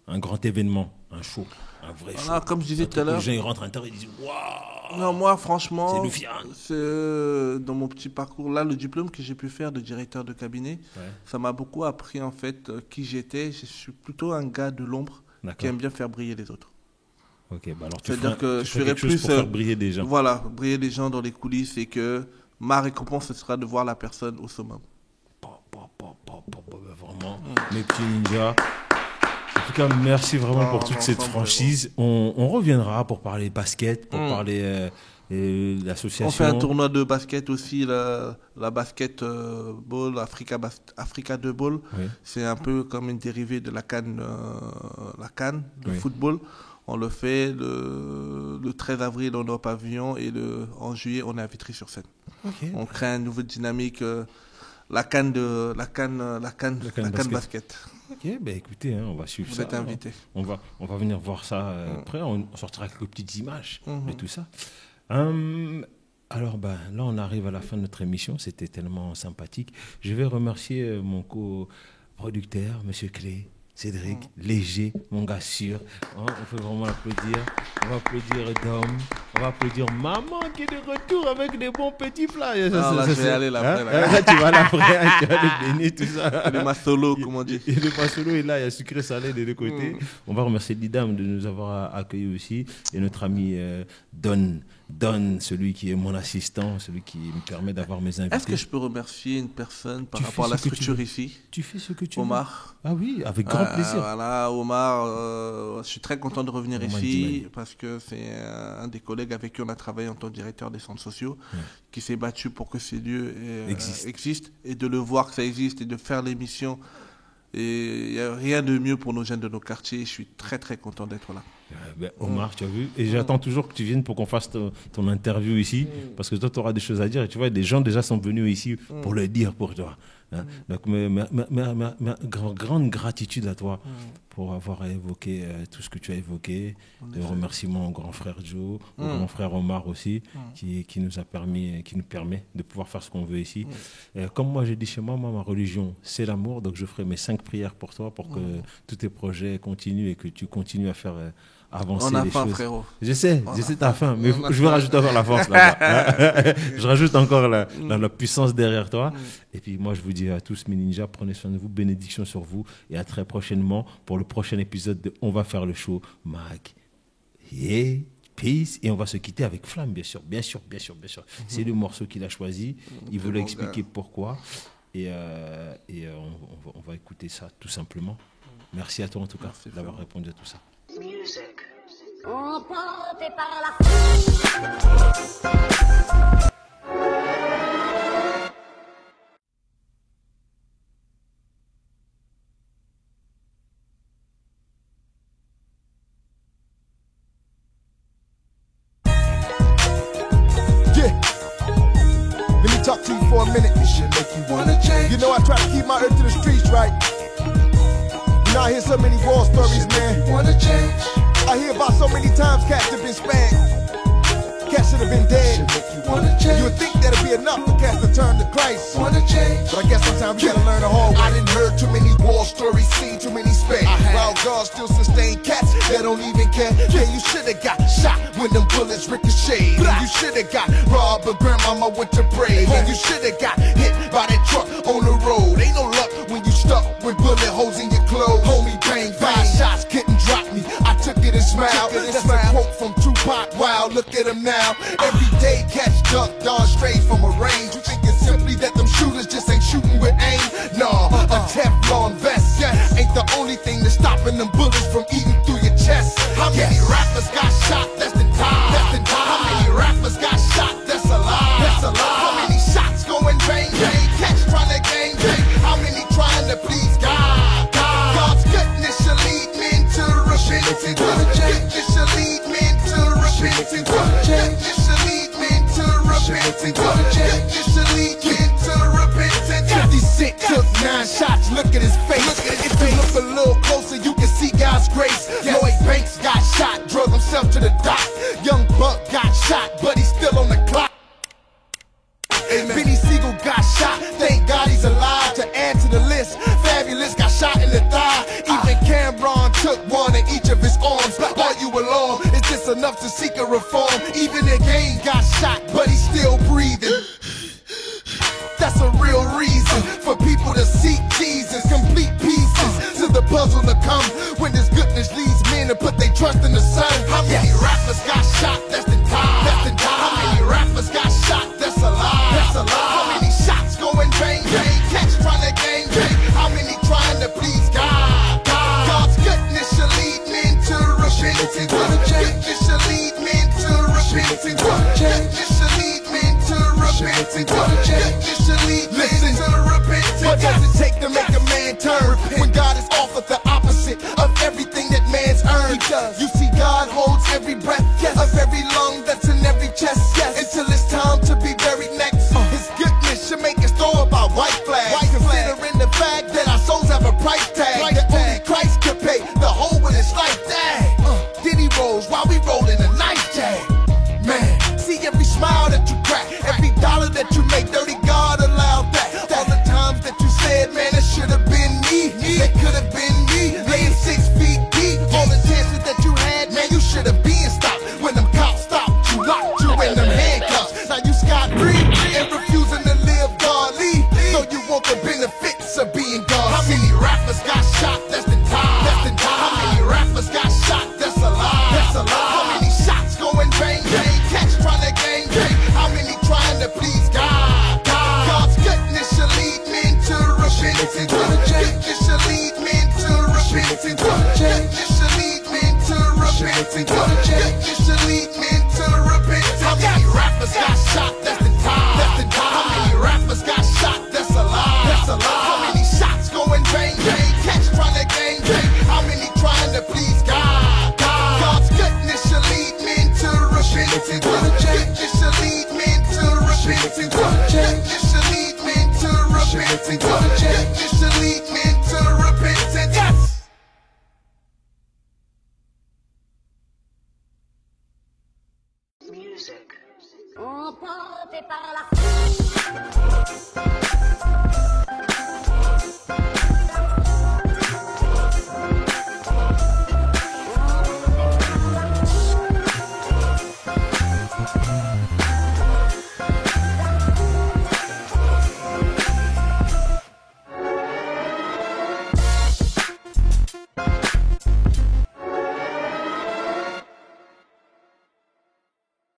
[SPEAKER 1] un grand événement, un show, un vrai
[SPEAKER 2] Voilà,
[SPEAKER 1] show.
[SPEAKER 2] comme je disais
[SPEAKER 1] Un
[SPEAKER 2] tout à
[SPEAKER 1] truc où
[SPEAKER 2] l'heure.
[SPEAKER 1] les gens ils rentrent à l'intérieur et disent waouh.
[SPEAKER 2] Non, moi, franchement,
[SPEAKER 1] C'est Lufiane.
[SPEAKER 2] dans mon petit parcours, là, le diplôme que j'ai pu faire de directeur de cabinet,
[SPEAKER 1] Ouais.
[SPEAKER 2] ça m'a beaucoup appris, en fait, qui j'étais. Je suis plutôt un gars de l'ombre qui
[SPEAKER 1] D'accord.
[SPEAKER 2] aime bien faire briller les autres.
[SPEAKER 1] Ok, bah alors tu
[SPEAKER 2] C'est-à-dire
[SPEAKER 1] ferais,
[SPEAKER 2] que
[SPEAKER 1] tu
[SPEAKER 2] je
[SPEAKER 1] ferais
[SPEAKER 2] ferais
[SPEAKER 1] quelque chose
[SPEAKER 2] plus,
[SPEAKER 1] pour faire briller des gens.
[SPEAKER 2] Voilà, briller les gens dans les coulisses et que ma récompense, ce sera de voir la personne au summum.
[SPEAKER 1] Vraiment, mes petits ninjas. En tout cas, merci vraiment pour toute cette franchise. On reviendra pour parler basket, pour parler l'association.
[SPEAKER 2] On fait un tournoi de basket aussi, la basket ball, Africa 2 Ball.
[SPEAKER 1] Oui.
[SPEAKER 2] C'est un peu comme une dérivée de la CAN, le
[SPEAKER 1] Oui.
[SPEAKER 2] football. On le fait le 13 avril, on est au pavillon et en juillet, on est à Vitry-sur-Seine.
[SPEAKER 1] Ok.
[SPEAKER 2] On crée une nouvelle dynamique, la CAN basket.
[SPEAKER 1] Ok, ben écoutez, hein, on va suivre
[SPEAKER 2] Vous
[SPEAKER 1] ça.
[SPEAKER 2] êtes invités.
[SPEAKER 1] On va venir voir ça après. On sortira quelques petites images de tout ça. Alors, ben, là, on arrive à la fin de notre émission. C'était tellement sympathique. Je vais remercier mon co-producteur, Monsieur Clé, Cédric, Léger, mon gars sûr. Hein, on peut vraiment l'applaudir. On va applaudir Dom. On va applaudir Maman qui est de retour avec des bons petits plats. Ça,
[SPEAKER 2] là, je vais aller là après, là.
[SPEAKER 1] Là, tu vas là après. Hein, tu vas le bénir, tout ça.
[SPEAKER 2] Les masolo, comme on dit.
[SPEAKER 1] Il y a le masolo et là, il y a sucré salé des deux côtés. On va remercier Didam de nous avoir accueillis aussi. Et notre ami Don, celui qui est mon assistant, celui qui me permet d'avoir mes invités.
[SPEAKER 2] Est-ce que je peux remercier une personne par
[SPEAKER 1] Tu
[SPEAKER 2] rapport à
[SPEAKER 1] fais
[SPEAKER 2] la
[SPEAKER 1] ce que tu
[SPEAKER 2] structure
[SPEAKER 1] veux.
[SPEAKER 2] ici?
[SPEAKER 1] Tu fais ce que tu
[SPEAKER 2] Omar.
[SPEAKER 1] veux. Ah oui, avec grand plaisir.
[SPEAKER 2] Voilà, Omar, je suis très content de revenir
[SPEAKER 1] Omar
[SPEAKER 2] ici
[SPEAKER 1] Dimani.
[SPEAKER 2] parce que c'est un des collègues avec qui on a travaillé en tant que directeur des centres sociaux qui s'est battu pour que ces lieux existent et de le voir que ça existe et de faire l'émission. Et il n'y a rien de mieux pour nos jeunes de nos quartiers. Je suis très très content d'être là.
[SPEAKER 1] Ben, Omar, tu as vu. Et j'attends toujours que tu viennes pour qu'on fasse ton interview ici. Parce que toi, tu auras des choses à dire. Et tu vois, des gens déjà sont venus ici pour le dire pour toi. Hein. Donc, ma grande gratitude à toi pour avoir évoqué tout ce que tu as évoqué. Le remerciement au grand frère Joe, au grand frère Omar aussi, qui nous a permis, qui nous permet de pouvoir faire ce qu'on veut ici. Comme moi, j'ai dit chez moi, ma religion, c'est l'amour. Donc, je ferai mes 5 prières pour toi pour que tous tes projets continuent et que tu continues à faire avancer
[SPEAKER 2] On a
[SPEAKER 1] les
[SPEAKER 2] faim,
[SPEAKER 1] choses.
[SPEAKER 2] frérot.
[SPEAKER 1] Je sais ta faim, mais je vais rajouter encore la force là-bas. Je rajoute encore la puissance derrière toi. Et puis moi, je vous dis à tous, mes ninjas, prenez soin de vous, bénédiction sur vous, et à très prochainement pour le prochain épisode de On va faire le show, Mac. Yeah, peace. Et on va se quitter avec Flamme, bien sûr. C'est le morceau qu'il a choisi. Il voulait expliquer pourquoi. Et on va écouter ça tout simplement. Merci à toi en tout cas d'avoir répondu à tout ça.
[SPEAKER 3] Emporté par la foule.
[SPEAKER 5] Let me talk to you for a minute. This shit make you wanna change. You know I try to keep my ear to the streets, right? You know I hear so many war stories, man. Wanna change? I hear about so many times cats have been spanked. Cats should have been dead. You would think that'd be enough for cats to turn to Christ. Wanna change? But I guess sometimes we gotta learn the hard way. I done heard too many war stories, seen too many spank. While God still sustain cats that don't even care. Yeah, you should've got shot when them bullets ricocheted. And you should've got robbed but grandmama went to pray. And you should've got hit by that truck on the road. Ain't no luck when you stuck with bullet holes in your clothes. Homie, bang, 5 shots couldn't drop me. I took it and smiled. That's a quote from Tupac. Wow, look at him now. Every day catch duck, dodge straight from a range. You think it's simply that them shooters just ain't shooting with aim? Nah, a Teflon vest ain't the only thing that's stopping them bullets repenting. Goodness should lead men to repenting. Goodness should lead men to repenting. 50 Cent took 9 shots, look at his face. If you look a little closer, you can see God's grace. Lloyd Banks got shot, drug himself to the dock. Young Buck got shot, but he's still on the clock. Benny Siegel got shot, thank God he's alive. To add to the list, Fabulous got shot in the thigh. Even Cameron took one in each of his arms. Are you alone? Is this enough to seek a reform? Even the game got shot, but he's still breathing. That's a real reason for people to seek Jesus. Complete pieces to the puzzle to come. When this goodness leads men to put their trust in the sun. How many rappers got shot? That's the time. That's the time. How many rappers got shot? That's a lie. That's a lie. How many shots going bang bang? Catch trying to gang bang. How many trying to please God? God's goodness should lead men to repentance. Goodness should lead men to repentance. Goodness should lead men to repentance. Goodness should lead men to repentance. What does it take to make a man turn when God is offered the opposite of everything that man's earned? You see, God holds every breath of every lung that's in every chest until it's time to be buried next. His goodness should make us throw up our white flag. Considering the fact that our souls have a price tag that only Christ could pay, the whole with his life tag. Diddy rolls while we rollin' a knife tag. Man, see every smile that you crack, every dollar that you make, dirty God allowed that. All the times that you said, man, it should have been me. That could have been me, laying 6 feet deep. All the chances that you had, man, you should have been stopped. When them cops stopped you, locked you in them handcuffs. Now you scot-free and refusing to live godly. So you want the benefits of being God. How many rappers got shot? That's the time. That's the time. How many rappers got shot? That's a lie. That's a lie. How many shots going bang bang? Catch trying to gang bang. How many trying to please God? God's goodness should lead men to repentance. Goodness should lead men to repentance. Goodness should lead men to repentance. Goodness should lead men to repentance. How many rappers got shot? That's the time. That's the time. How many rappers got shot? That's a lie. That's a lie. How many shots going bang bang? Catch trying to gang bang. How many trying to please God? God's goodness should lead men to repentance. Goodness should lead men to repentance. Goodness should lead men to repentance. Goodness should lead men to repentance. Yes.
[SPEAKER 3] Emporté par la foule.